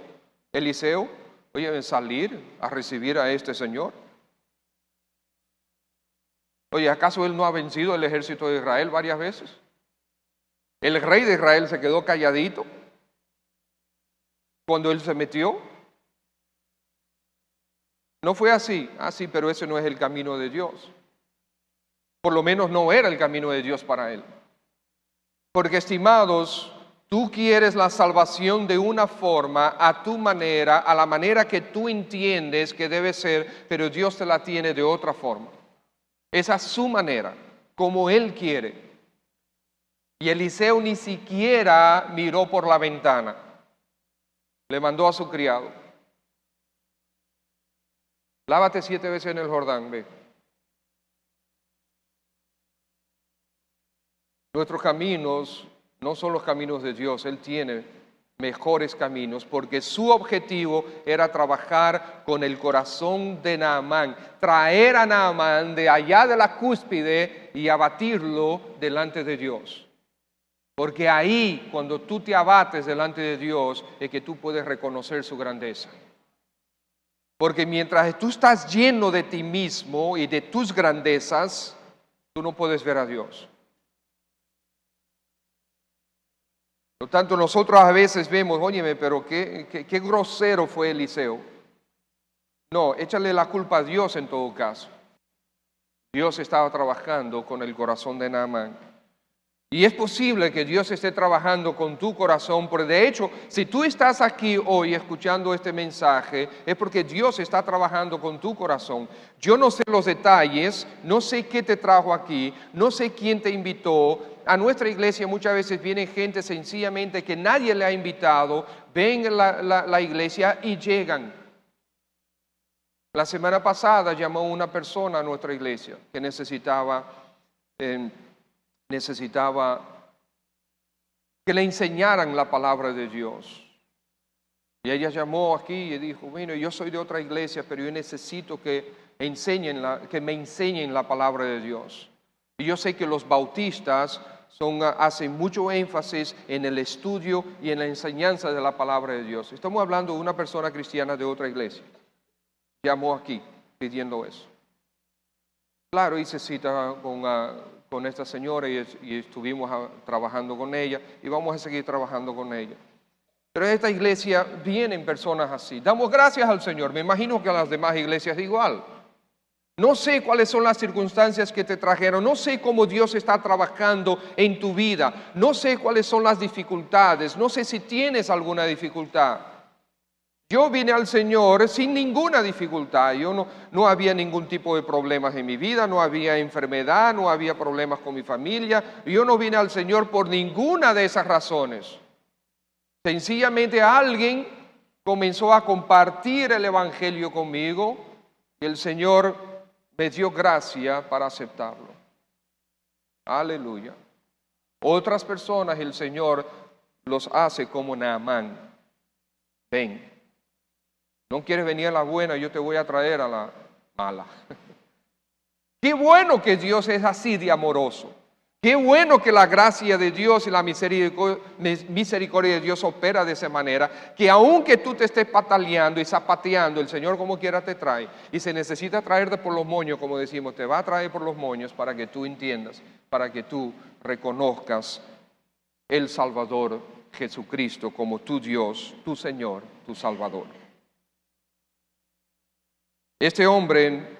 Eliseo? Oye, salir a recibir a este señor. Oye, ¿acaso él no ha vencido el ejército de Israel varias veces? El rey de Israel se quedó calladito cuando él se metió. No fue así. Ah, sí, pero ese no es el camino de Dios. Por lo menos no era el camino de Dios para él. Porque, estimados, tú quieres la salvación de una forma, a tu manera, a la manera que tú entiendes que debe ser, pero Dios te la tiene de otra forma. Es a su manera, como Él quiere. Y Eliseo ni siquiera miró por la ventana. Le mandó a su criado: lávate 7 veces en el Jordán, ve. Nuestros caminos no son los caminos de Dios. Él tiene mejores caminos porque su objetivo era trabajar con el corazón de Naamán, traer a Naamán de allá de la cúspide y abatirlo delante de Dios. Porque ahí, cuando tú te abates delante de Dios, es que tú puedes reconocer su grandeza. Porque mientras tú estás lleno de ti mismo y de tus grandezas, tú no puedes ver a Dios. Por lo tanto, nosotros a veces vemos, óyeme, pero qué grosero fue Eliseo. No, échale la culpa a Dios en todo caso. Dios estaba trabajando con el corazón de Naamán. Y es posible que Dios esté trabajando con tu corazón, porque de hecho, si tú estás aquí hoy escuchando este mensaje, es porque Dios está trabajando con tu corazón. Yo no sé los detalles, no sé qué te trajo aquí, no sé quién te invitó. A nuestra iglesia muchas veces viene gente sencillamente que nadie le ha invitado, ven la iglesia y llegan. La semana pasada llamó una persona a nuestra iglesia que necesitaba que le enseñaran la palabra de Dios. Y ella llamó aquí y dijo: bueno, yo soy de otra iglesia, pero yo necesito que me enseñen la palabra de Dios. Y yo sé que los bautistas hacen mucho énfasis en el estudio y en la enseñanza de la palabra de Dios. Estamos hablando de una persona cristiana de otra iglesia. Llamó aquí pidiendo eso. Claro, hice cita con esta señora y estuvimos trabajando con ella y vamos a seguir trabajando con ella. Pero en esta iglesia vienen personas así. Damos gracias al Señor. Me imagino que a las demás iglesias igual. No sé cuáles son las circunstancias que te trajeron. No sé cómo Dios está trabajando en tu vida. No sé cuáles son las dificultades. No sé si tienes alguna dificultad. Yo vine al Señor sin ninguna dificultad. Yo no había ningún tipo de problemas en mi vida, no había enfermedad, no había problemas con mi familia. Yo no vine al Señor por ninguna de esas razones. Sencillamente alguien comenzó a compartir el Evangelio conmigo y el Señor me dio gracia para aceptarlo. Aleluya. Otras personas el Señor los hace como Naamán. Ven. No quieres venir a la buena, yo te voy a traer a la mala. Qué bueno que Dios es así de amoroso. Qué bueno que la gracia de Dios y la misericordia de Dios opera de esa manera, que aunque tú te estés pataleando y zapateando, el Señor como quiera te trae. Y se necesita traerte por los moños, como decimos, te va a traer por los moños para que tú entiendas, para que tú reconozcas el Salvador Jesucristo como tu Dios, tu Señor, tu Salvador. Este hombre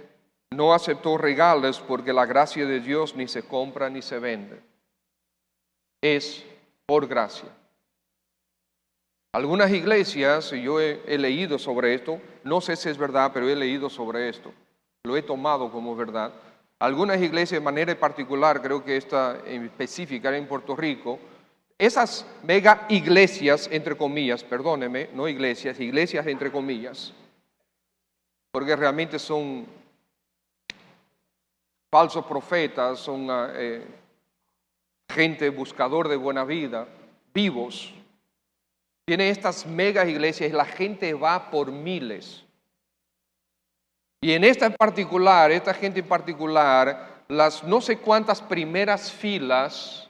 no aceptó regalos porque la gracia de Dios ni se compra ni se vende. Es por gracia. Algunas iglesias, y yo he leído sobre esto, no sé si es verdad, pero he leído sobre esto. Lo he tomado como verdad. Algunas iglesias de manera particular, creo que esta en específica en Puerto Rico, esas mega iglesias, entre comillas, perdóneme, no iglesias entre comillas, porque realmente son falsos profetas, son gente buscador de buena vida, vivos. Tiene estas mega iglesias y la gente va por miles. Y en esta gente en particular, las no sé cuántas primeras filas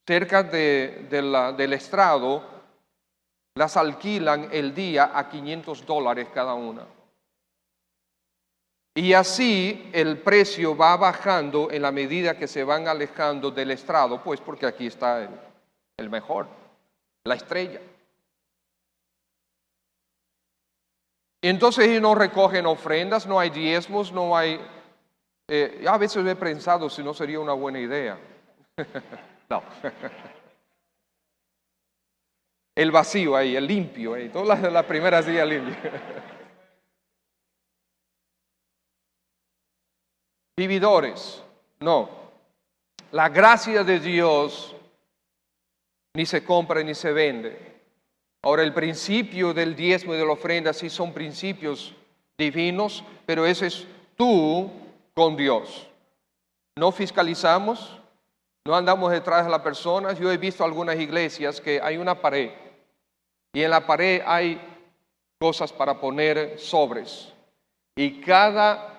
cerca del estrado, las alquilan el día a $500 cada una. Y así el precio va bajando en la medida que se van alejando del estrado, pues porque aquí está el mejor, la estrella. Entonces ellos no recogen ofrendas, no hay diezmos, no hay... a veces he pensado si no sería una buena idea. No. El vacío ahí, el limpio ahí, todas las primeras días limpio. Vividores, no. La gracia de Dios ni se compra ni se vende. Ahora, el principio del diezmo y de la ofrenda sí son principios divinos, pero ese es tú con Dios. No fiscalizamos, no andamos detrás de las personas. Yo he visto algunas iglesias que hay una pared y en la pared hay cosas para poner sobres. Y cada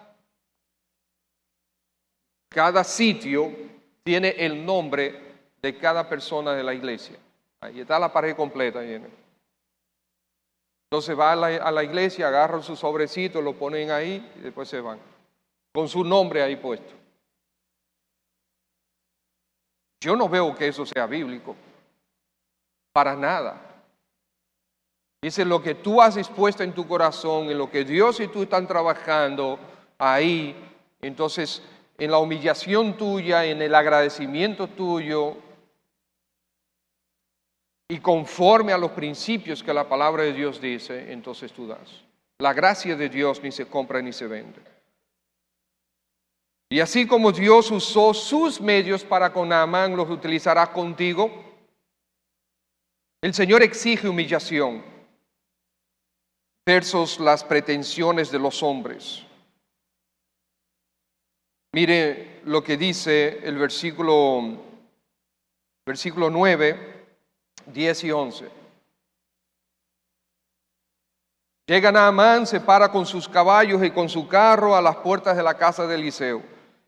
sitio tiene el nombre de cada persona de la iglesia. Ahí está la pared completa. Entonces va a la iglesia, agarran su sobrecito, lo ponen ahí y después se van. Con su nombre ahí puesto. Yo no veo que eso sea bíblico. Para nada. Dice, lo que tú has dispuesto en tu corazón, en lo que Dios y tú están trabajando ahí, entonces en la humillación tuya, en el agradecimiento tuyo, y conforme a los principios que la palabra de Dios dice, entonces tú das. La gracia de Dios ni se compra ni se vende. Y así como Dios usó sus medios para con Naamán, los utilizará contigo. El Señor exige humillación versus las pretensiones de los hombres. Mire lo que dice el versículo 9, 10 y 11. Llega Naamán, se para con sus caballos y con su carro a las puertas de la casa de Eliseo.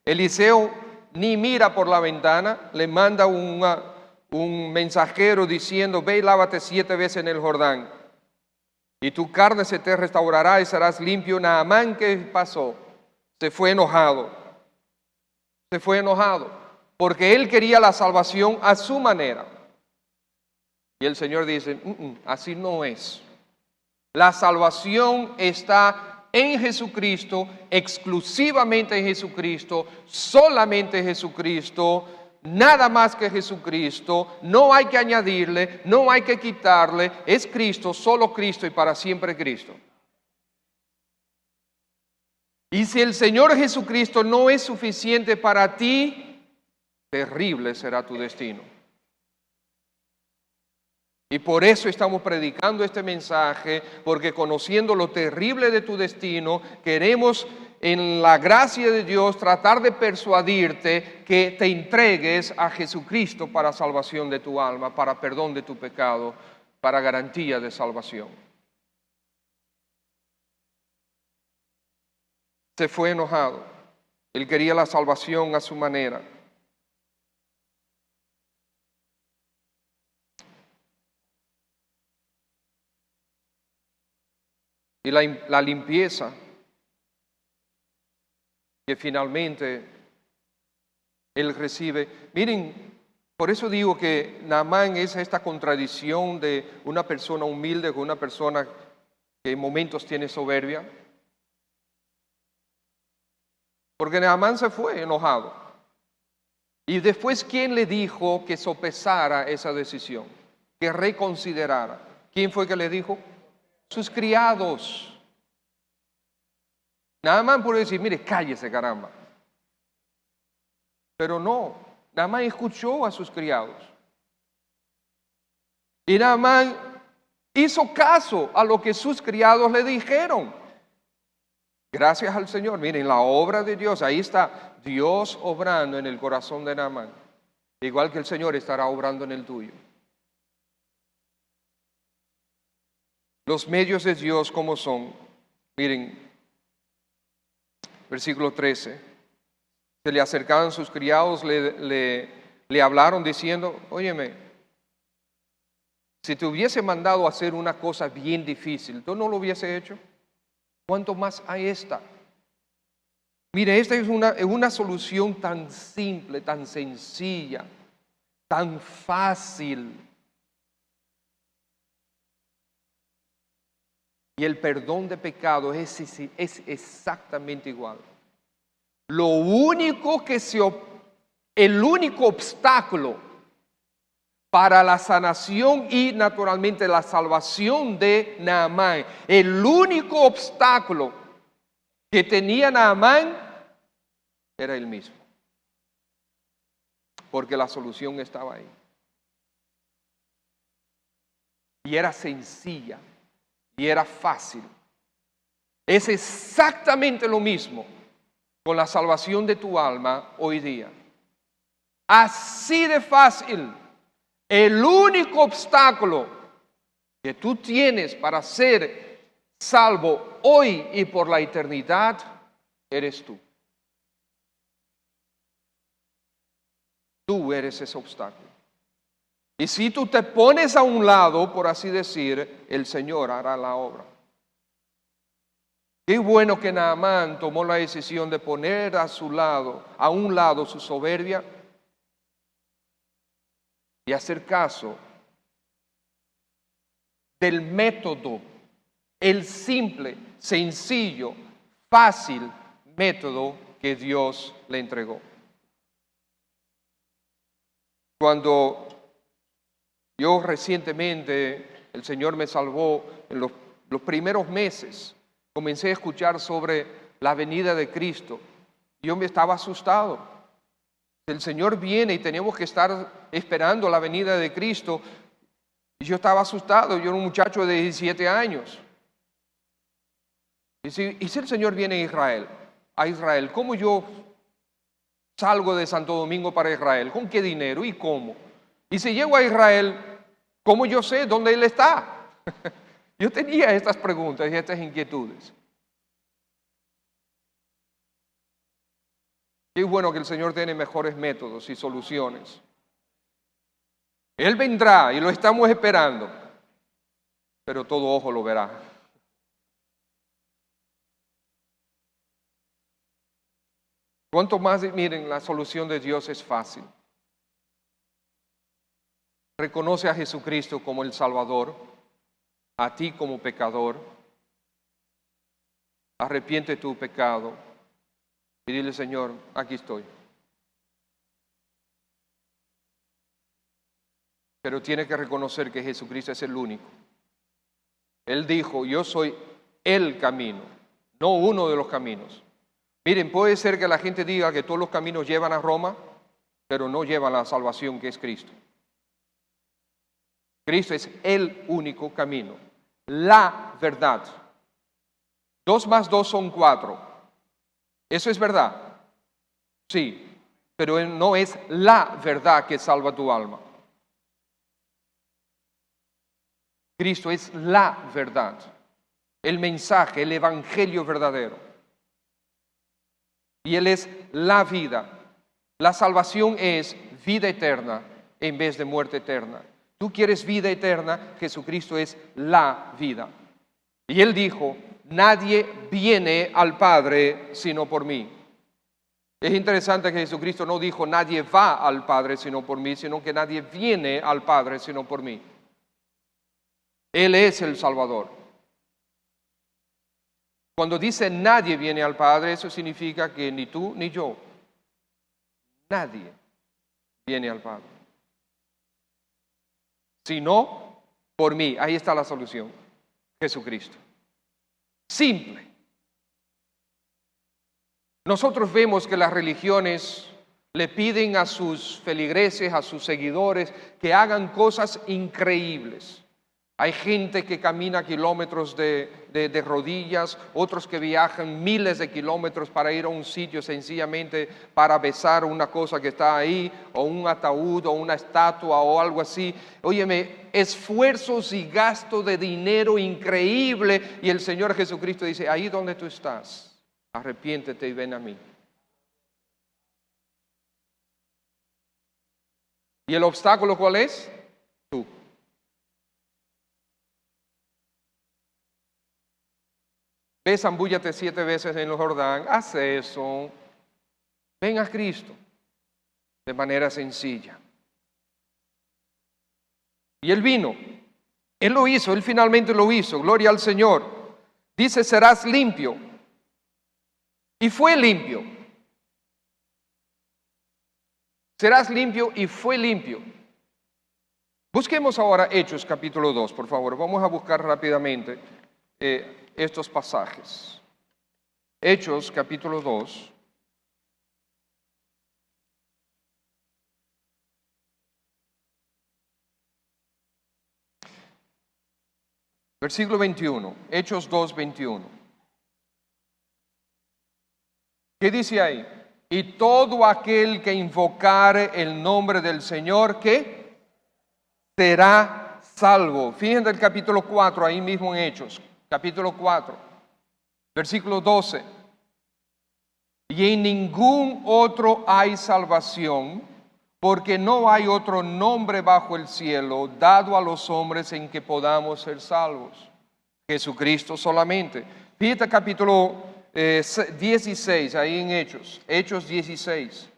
Eliseo ni mira por la ventana, le manda un mensajero diciendo, ve y lávate 7 veces en el Jordán, y tu carne se te restaurará y serás limpio. Naamán, ¿qué pasó? Se fue enojado, porque él quería la salvación a su manera. Y el Señor dice, así no es. La salvación está en Jesucristo, exclusivamente en Jesucristo, solamente en Jesucristo, nada más que Jesucristo. No hay que añadirle, no hay que quitarle. Es Cristo, solo Cristo y para siempre Cristo. Y si el Señor Jesucristo no es suficiente para ti, terrible será tu destino. Y por eso estamos predicando este mensaje, porque conociendo lo terrible de tu destino, queremos en la gracia de Dios tratar de persuadirte que te entregues a Jesucristo para salvación de tu alma, para perdón de tu pecado, para garantía de salvación. Se fue enojado. Él quería la salvación a su manera. Y la limpieza que finalmente él recibe. Miren, por eso digo que Naamán es esta contradicción de una persona humilde con una persona que en momentos tiene soberbia. Porque Naamán se fue enojado. Y después, ¿quién le dijo que sopesara esa decisión? Que reconsiderara. ¿Quién fue que le dijo? Sus criados. Naamán puede decir, mire, cállese, caramba. Pero no, Naamán escuchó a sus criados. Y Naamán hizo caso a lo que sus criados le dijeron. Gracias al Señor. Miren, la obra de Dios, ahí está Dios obrando en el corazón de Naamán. Igual que el Señor estará obrando en el tuyo. Los medios de Dios, ¿cómo son? Miren, versículo 13. Se le acercaban sus criados, le hablaron diciendo, óyeme, si te hubiese mandado a hacer una cosa bien difícil, ¿tú no lo hubiese hecho? ¿Cuánto más a esta? Mire, esta es una solución tan simple, tan sencilla, tan fácil. Y el perdón de pecado es exactamente igual. Lo único el único obstáculo para la sanación y naturalmente la salvación de Naamán, el único obstáculo que tenía Naamán era él mismo. Porque la solución estaba ahí. Y era sencilla. Y era fácil. Es exactamente lo mismo con la salvación de tu alma hoy día. Así de fácil. El único obstáculo que tú tienes para ser salvo hoy y por la eternidad eres tú. Tú eres ese obstáculo. Y si tú te pones a un lado, por así decir, el Señor hará la obra. Qué bueno que Naamán tomó la decisión de poner a un lado su soberbia y hacer caso del método, el simple, sencillo, fácil método que Dios le entregó. Cuando yo recientemente, el Señor me salvó en los primeros meses, comencé a escuchar sobre la venida de Cristo. Yo me estaba asustado. El Señor viene y tenemos que estar esperando la venida de Cristo. Y yo estaba asustado, yo era un muchacho de 17 años. ¿Y si el Señor viene a Israel, cómo yo salgo de Santo Domingo para Israel? ¿Con qué dinero y cómo? Y si llego a Israel, ¿cómo yo sé dónde Él está? Yo tenía estas preguntas y estas inquietudes. Qué bueno que el Señor tiene mejores métodos y soluciones. Él vendrá y lo estamos esperando, pero todo ojo lo verá. Cuanto más, miren, la solución de Dios es fácil. Reconoce a Jesucristo como el Salvador, a ti como pecador. Arrepiente tu pecado y dile, Señor, aquí estoy. Pero tiene que reconocer que Jesucristo es el único. Él dijo, yo soy el camino, no uno de los caminos. Miren, puede ser que la gente diga que todos los caminos llevan a Roma, pero no llevan a la salvación que es Cristo. Cristo es el único camino, la verdad. 2 más 2 son 4. ¿Eso es verdad? Sí, pero no es la verdad que salva tu alma. Cristo es la verdad, el mensaje, el evangelio verdadero. Y Él es la vida. La salvación es vida eterna en vez de muerte eterna. Tú quieres vida eterna, Jesucristo es la vida. Y Él dijo, nadie viene al Padre sino por mí. Es interesante que Jesucristo no dijo, nadie va al Padre sino por mí, sino que nadie viene al Padre sino por mí. Él es el Salvador. Cuando dice nadie viene al Padre, eso significa que ni tú ni yo, nadie viene al Padre. Sino por mí. Ahí está la solución. Jesucristo. Simple. Nosotros vemos que las religiones le piden a sus feligreses, a sus seguidores, que hagan cosas increíbles. Hay gente que camina kilómetros de rodillas, otros que viajan miles de kilómetros para ir a un sitio sencillamente para besar una cosa que está ahí, o un ataúd, o una estatua, o algo así. Óyeme, esfuerzos y gasto de dinero increíble, y el Señor Jesucristo dice, ahí donde tú estás, arrepiéntete y ven a mí. ¿Y el obstáculo cuál es? Tú. Ve, zambúllate 7 veces en el Jordán, haz eso. Ven a Cristo de manera sencilla. Y Él vino, Él lo hizo, Él finalmente lo hizo, gloria al Señor. Dice, serás limpio. Y fue limpio. Serás limpio y fue limpio. Busquemos ahora Hechos capítulo 2, por favor. Vamos a buscar rápidamente estos pasajes. Hechos capítulo 2. Versículo 21, Hechos 2, 21. ¿Qué dice ahí? Y todo aquel que invocare el nombre del Señor, ¿qué? Será salvo. Fíjense el capítulo 4, ahí mismo en Hechos, capítulo 4, versículo 12. Y en ningún otro hay salvación, porque no hay otro nombre bajo el cielo dado a los hombres en que podamos ser salvos. Jesucristo solamente. Fíjate capítulo 16, ahí en Hechos. Hechos 16.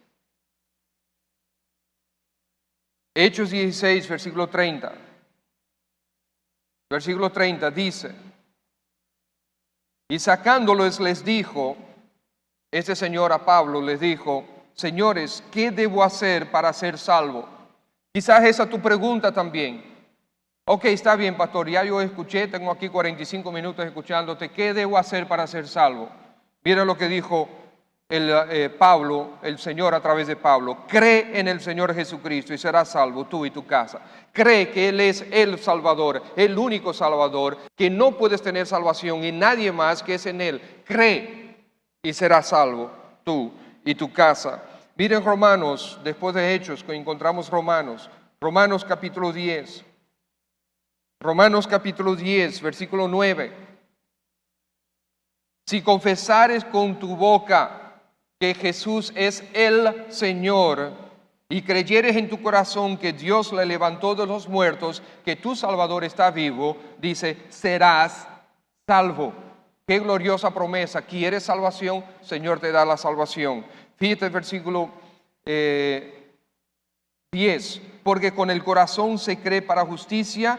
Hechos 16, versículo 30. Versículo 30 dice, y sacándolos les dijo, este señor a Pablo les dijo, señores, ¿qué debo hacer para ser salvo? Quizás esa es tu pregunta también. Ok, está bien, pastor, ya yo escuché, tengo aquí 45 minutos escuchándote, ¿qué debo hacer para ser salvo? Mira lo que dijo Pablo, el Señor a través de Pablo, cree en el Señor Jesucristo y serás salvo tú y tu casa. Cree que Él es el Salvador, el único Salvador, que no puedes tener salvación en nadie más que es en Él. Cree y serás salvo tú y tu casa. Miren Romanos, después de Hechos, que encontramos Romanos capítulo 10. Romanos capítulo 10, versículo 9. Si confesares con tu boca que Jesús es el Señor y creyeres en tu corazón que Dios le levantó de los muertos, que tu Salvador está vivo, dice, serás salvo. Qué gloriosa promesa. ¿Quieres salvación? Señor te da la salvación. Fíjate el versículo 10. Porque con el corazón se cree para justicia,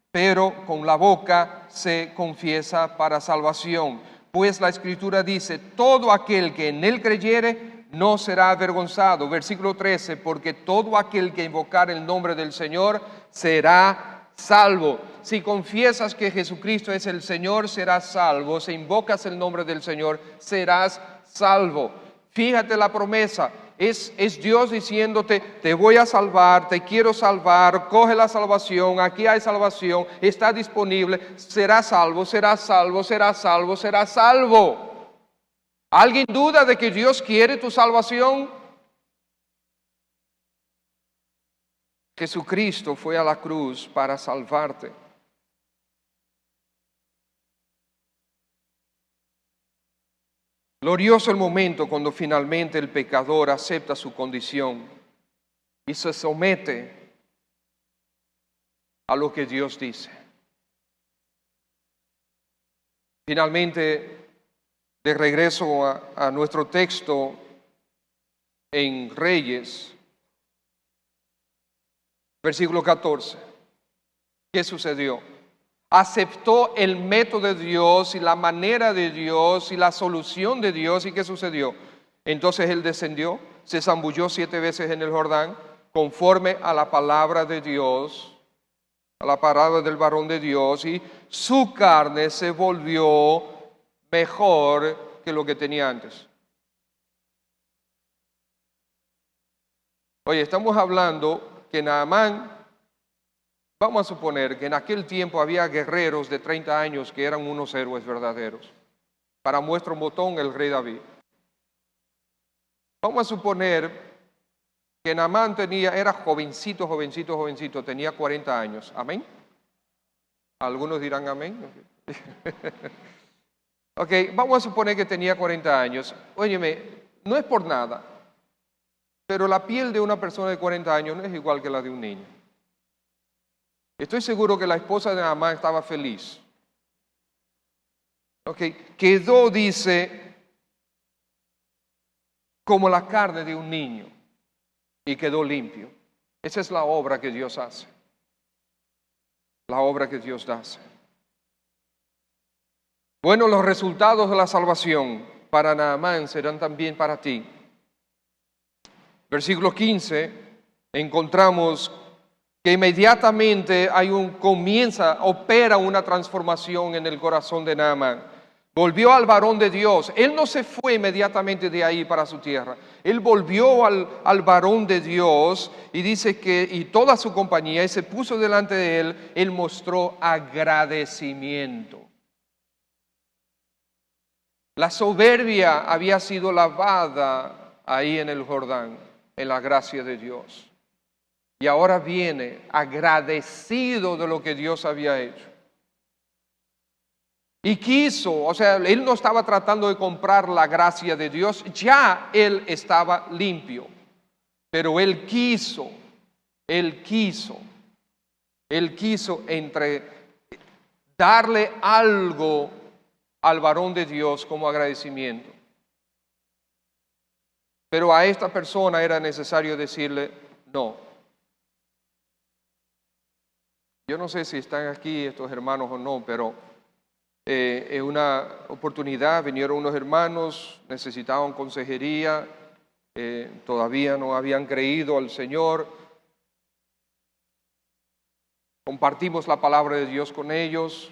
pero con la boca se confiesa para salvación. Pues la Escritura dice, todo aquel que en Él creyere no será avergonzado. Versículo 13, porque todo aquel que invocar el nombre del Señor será salvo. Si confiesas que Jesucristo es el Señor, serás salvo. Si invocas el nombre del Señor, serás salvo. Fíjate la promesa. Es Dios diciéndote, te voy a salvar, te quiero salvar, coge la salvación, aquí hay salvación, está disponible, serás salvo, serás salvo, serás salvo, serás salvo. ¿Alguien duda de que Dios quiere tu salvación? Jesucristo fue a la cruz para salvarte. Glorioso el momento cuando finalmente el pecador acepta su condición y se somete a lo que Dios dice. Finalmente, de regreso a nuestro texto en Reyes, versículo 14. ¿Qué sucedió? Aceptó el método de Dios y la manera de Dios y la solución de Dios. ¿Y qué sucedió? Entonces él descendió, se zambulló 7 veces en el Jordán, conforme a la palabra de Dios, a la palabra del varón de Dios, y su carne se volvió mejor que lo que tenía antes. Oye, estamos hablando que Naamán, vamos a suponer que en aquel tiempo había guerreros de 30 años que eran unos héroes verdaderos. Para muestra un botón, el rey David. Vamos a suponer que Naamán era jovencito, tenía 40 años. ¿Amén? Algunos dirán amén. Ok, vamos a suponer que tenía 40 años. Óyeme, no es por nada, pero la piel de una persona de 40 años no es igual que la de un niño. Estoy seguro que la esposa de Naamán estaba feliz. Ok, quedó, dice, como la carne de un niño y quedó limpio. Esa es la obra que Dios hace. La obra que Dios hace. Bueno, los resultados de la salvación para Naamán serán también para ti. Versículo 15, encontramos que inmediatamente opera una transformación en el corazón de Naamán. Volvió al varón de Dios. Él no se fue inmediatamente de ahí para su tierra. Él volvió al varón de Dios y dice que, y toda su compañía, y se puso delante de él, él mostró agradecimiento. La soberbia había sido lavada ahí en el Jordán, en la gracia de Dios. Y ahora viene agradecido de lo que Dios había hecho. Y quiso, o sea, él no estaba tratando de comprar la gracia de Dios, ya él estaba limpio. Pero él quiso darle algo al varón de Dios como agradecimiento. Pero a esta persona era necesario decirle no. Yo no sé si están aquí estos hermanos o no, pero en una oportunidad vinieron unos hermanos, necesitaban consejería, todavía no habían creído al Señor. Compartimos la palabra de Dios con ellos.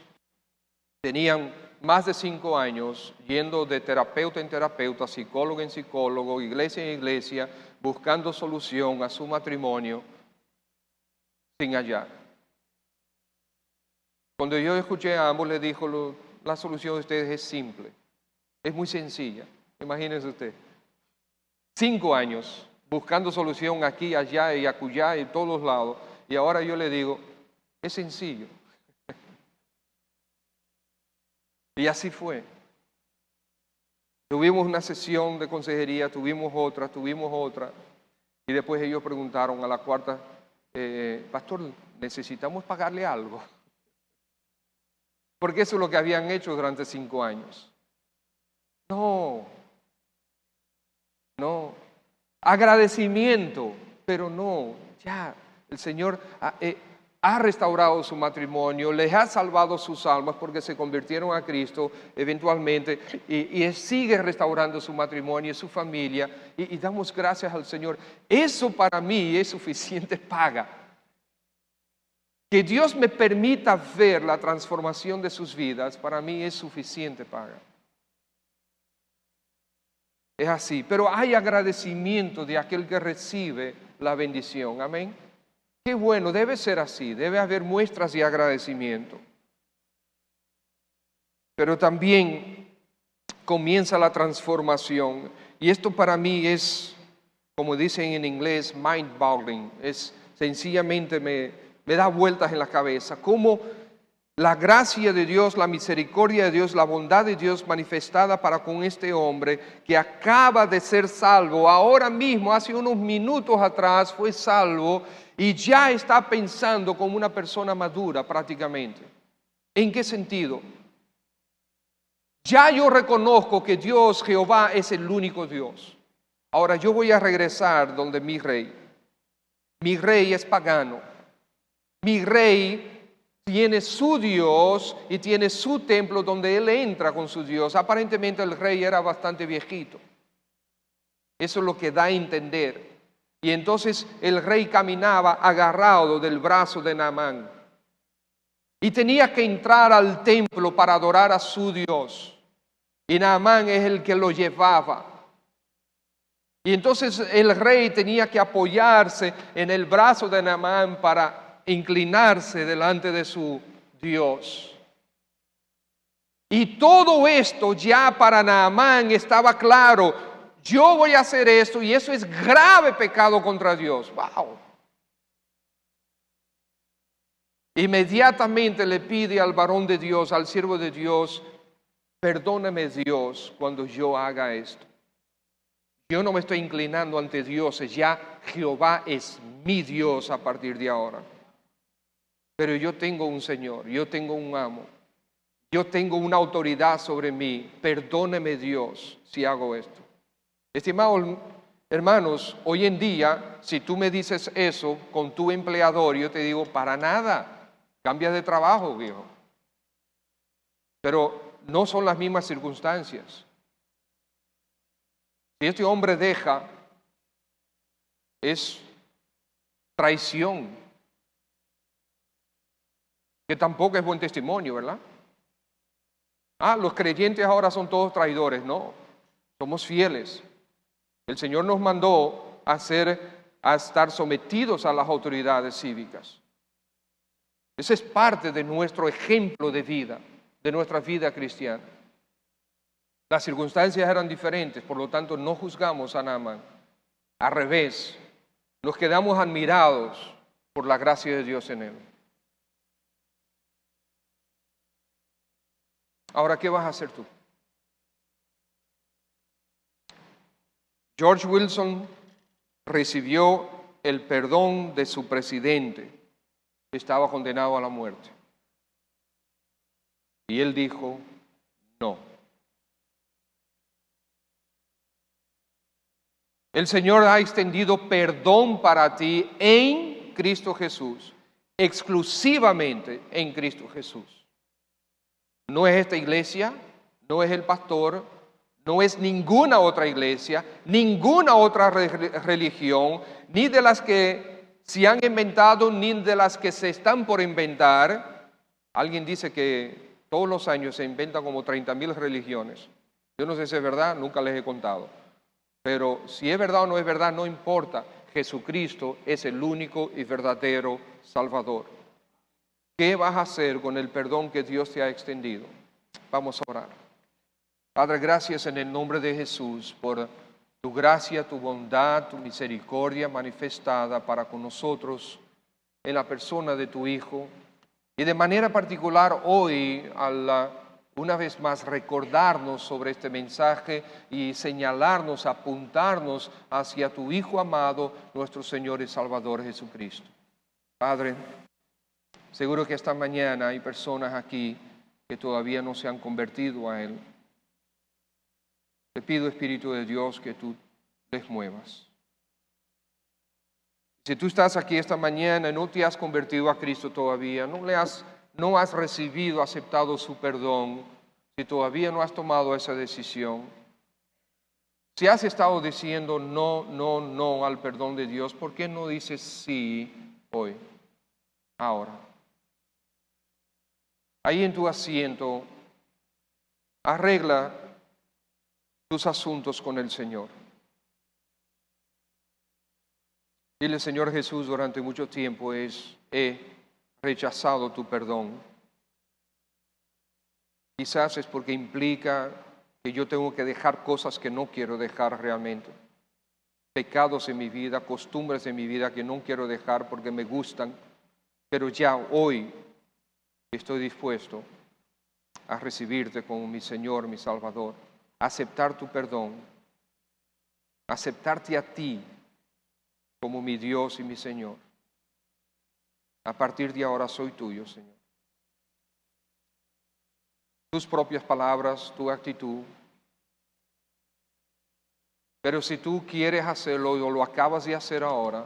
Tenían más de 5 años yendo de terapeuta en terapeuta, psicólogo en psicólogo, iglesia en iglesia, buscando solución a su matrimonio sin hallar. Cuando yo escuché a ambos, les dijo, la solución de ustedes es simple, es muy sencilla. Imagínense usted, 5 años buscando solución aquí, allá y acullá y en todos lados. Y ahora yo le digo, es sencillo. Y así fue. Tuvimos una sesión de consejería, tuvimos otra. Y después ellos preguntaron a la cuarta, pastor, necesitamos pagarle algo. Porque eso es lo que habían hecho durante 5 años. No. Agradecimiento, pero no. Ya, el Señor ha restaurado su matrimonio, les ha salvado sus almas porque se convirtieron a Cristo eventualmente y sigue restaurando su matrimonio y su familia y damos gracias al Señor. Eso para mí es suficiente paga. Que Dios me permita ver la transformación de sus vidas, para mí es suficiente paga. Es así, pero hay agradecimiento de aquel que recibe la bendición. Amén. Qué bueno, debe ser así, debe haber muestras de agradecimiento. Pero también comienza la transformación. Y esto para mí es, como dicen en inglés, mind-boggling. Es sencillamente me da vueltas en la cabeza. Cómo la gracia de Dios, la misericordia de Dios, la bondad de Dios manifestada para con este hombre que acaba de ser salvo, ahora mismo, hace unos minutos atrás, fue salvo y ya está pensando como una persona madura prácticamente. ¿En qué sentido? Ya yo reconozco que Dios, Jehová, es el único Dios. Ahora yo voy a regresar donde mi rey. Mi rey es pagano. Mi rey tiene su Dios y tiene su templo donde él entra con su Dios. Aparentemente el rey era bastante viejito. Eso es lo que da a entender. Y entonces el rey caminaba agarrado del brazo de Naamán. Y tenía que entrar al templo para adorar a su Dios. Y Naamán es el que lo llevaba. Y entonces el rey tenía que apoyarse en el brazo de Naamán para inclinarse delante de su Dios. Y todo esto ya para Naamán estaba claro. Yo voy a hacer esto y eso es grave pecado contra Dios. ¡Wow! Inmediatamente le pide al varón de Dios, al siervo de Dios, perdóname Dios cuando yo haga esto. Yo no me estoy inclinando ante dioses, ya Jehová es mi Dios a partir de ahora. Pero yo tengo un Señor, yo tengo un amo. Yo tengo una autoridad sobre mí. Perdóneme Dios si hago esto. Estimados hermanos, hoy en día, si tú me dices eso con tu empleador, yo te digo, para nada, cambia de trabajo, viejo. Pero no son las mismas circunstancias. Si este hombre deja, es traición, que tampoco es buen testimonio, ¿verdad? Los creyentes ahora son todos traidores. No, somos fieles. El Señor nos mandó a estar sometidos a las autoridades cívicas. Ese es parte de nuestro ejemplo de vida, de nuestra vida cristiana. Las circunstancias eran diferentes, por lo tanto no juzgamos a Naamán. Al revés, nos quedamos admirados por la gracia de Dios en él. Ahora, ¿qué vas a hacer tú? George Wilson recibió el perdón de su presidente, que estaba condenado a la muerte. Y él dijo, no. El Señor ha extendido perdón para ti en Cristo Jesús, exclusivamente en Cristo Jesús. No es esta iglesia, no es el pastor, no es ninguna otra iglesia, ninguna otra religión, ni de las que se han inventado, ni de las que se están por inventar. Alguien dice que todos los años se inventan como 30,000 religiones. Yo no sé si es verdad, nunca les he contado. Pero si es verdad o no es verdad, no importa. Jesucristo es el único y verdadero Salvador. ¿Qué vas a hacer con el perdón que Dios te ha extendido? Vamos a orar. Padre, gracias en el nombre de Jesús por tu gracia, tu bondad, tu misericordia manifestada para con nosotros en la persona de tu Hijo. Y de manera particular hoy, una vez más recordarnos sobre este mensaje y señalarnos, apuntarnos hacia tu Hijo amado, nuestro Señor y Salvador Jesucristo. Padre, seguro que esta mañana hay personas aquí que todavía no se han convertido a Él. Te pido, Espíritu de Dios, que tú les muevas. Si tú estás aquí esta mañana y no te has convertido a Cristo todavía, no has recibido, aceptado su perdón, si todavía no has tomado esa decisión, si has estado diciendo no al perdón de Dios, ¿por qué no dices sí hoy, ahora? Ahí en tu asiento, arregla tus asuntos con el Señor. Dile, Señor Jesús, durante mucho tiempo he rechazado tu perdón. Quizás es porque implica que yo tengo que dejar cosas que no quiero dejar realmente. Pecados en mi vida, costumbres en mi vida que no quiero dejar porque me gustan. Pero ya hoy estoy dispuesto a recibirte como mi Señor, mi Salvador. A aceptar tu perdón. A aceptarte a ti como mi Dios y mi Señor. A partir de ahora soy tuyo, Señor. Tus propias palabras, tu actitud. Pero si tú quieres hacerlo o lo acabas de hacer ahora,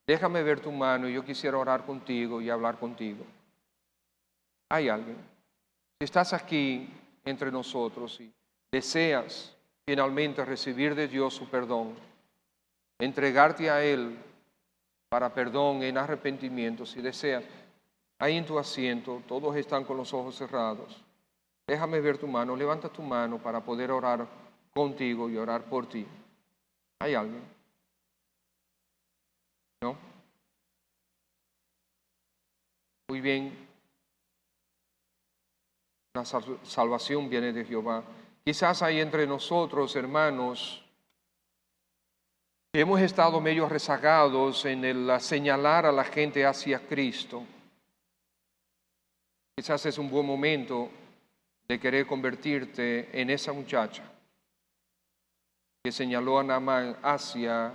déjame ver tu mano y yo quisiera orar contigo y hablar contigo. ¿Hay alguien? Si estás aquí entre nosotros y deseas finalmente recibir de Dios su perdón, entregarte a Él para perdón en arrepentimiento, si deseas, ahí en tu asiento, todos están con los ojos cerrados. Déjame ver tu mano, levanta tu mano para poder orar contigo y orar por ti. ¿Hay alguien? ¿No? Muy bien. La salvación viene de Jehová. Quizás hay entre nosotros, hermanos, que hemos estado medio rezagados en el señalar a la gente hacia Cristo. Quizás es un buen momento de querer convertirte en esa muchacha que señaló a Naamán hacia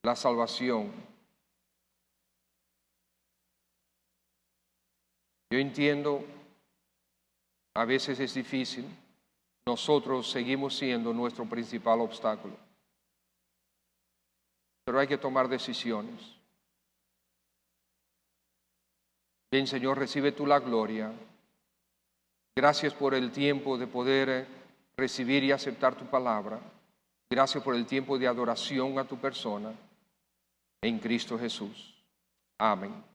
la salvación. Yo entiendo A veces es difícil. Nosotros seguimos siendo nuestro principal obstáculo. Pero hay que tomar decisiones. Bien, Señor, recibe tú la gloria. Gracias por el tiempo de poder recibir y aceptar tu palabra. Gracias por el tiempo de adoración a tu persona. En Cristo Jesús. Amén.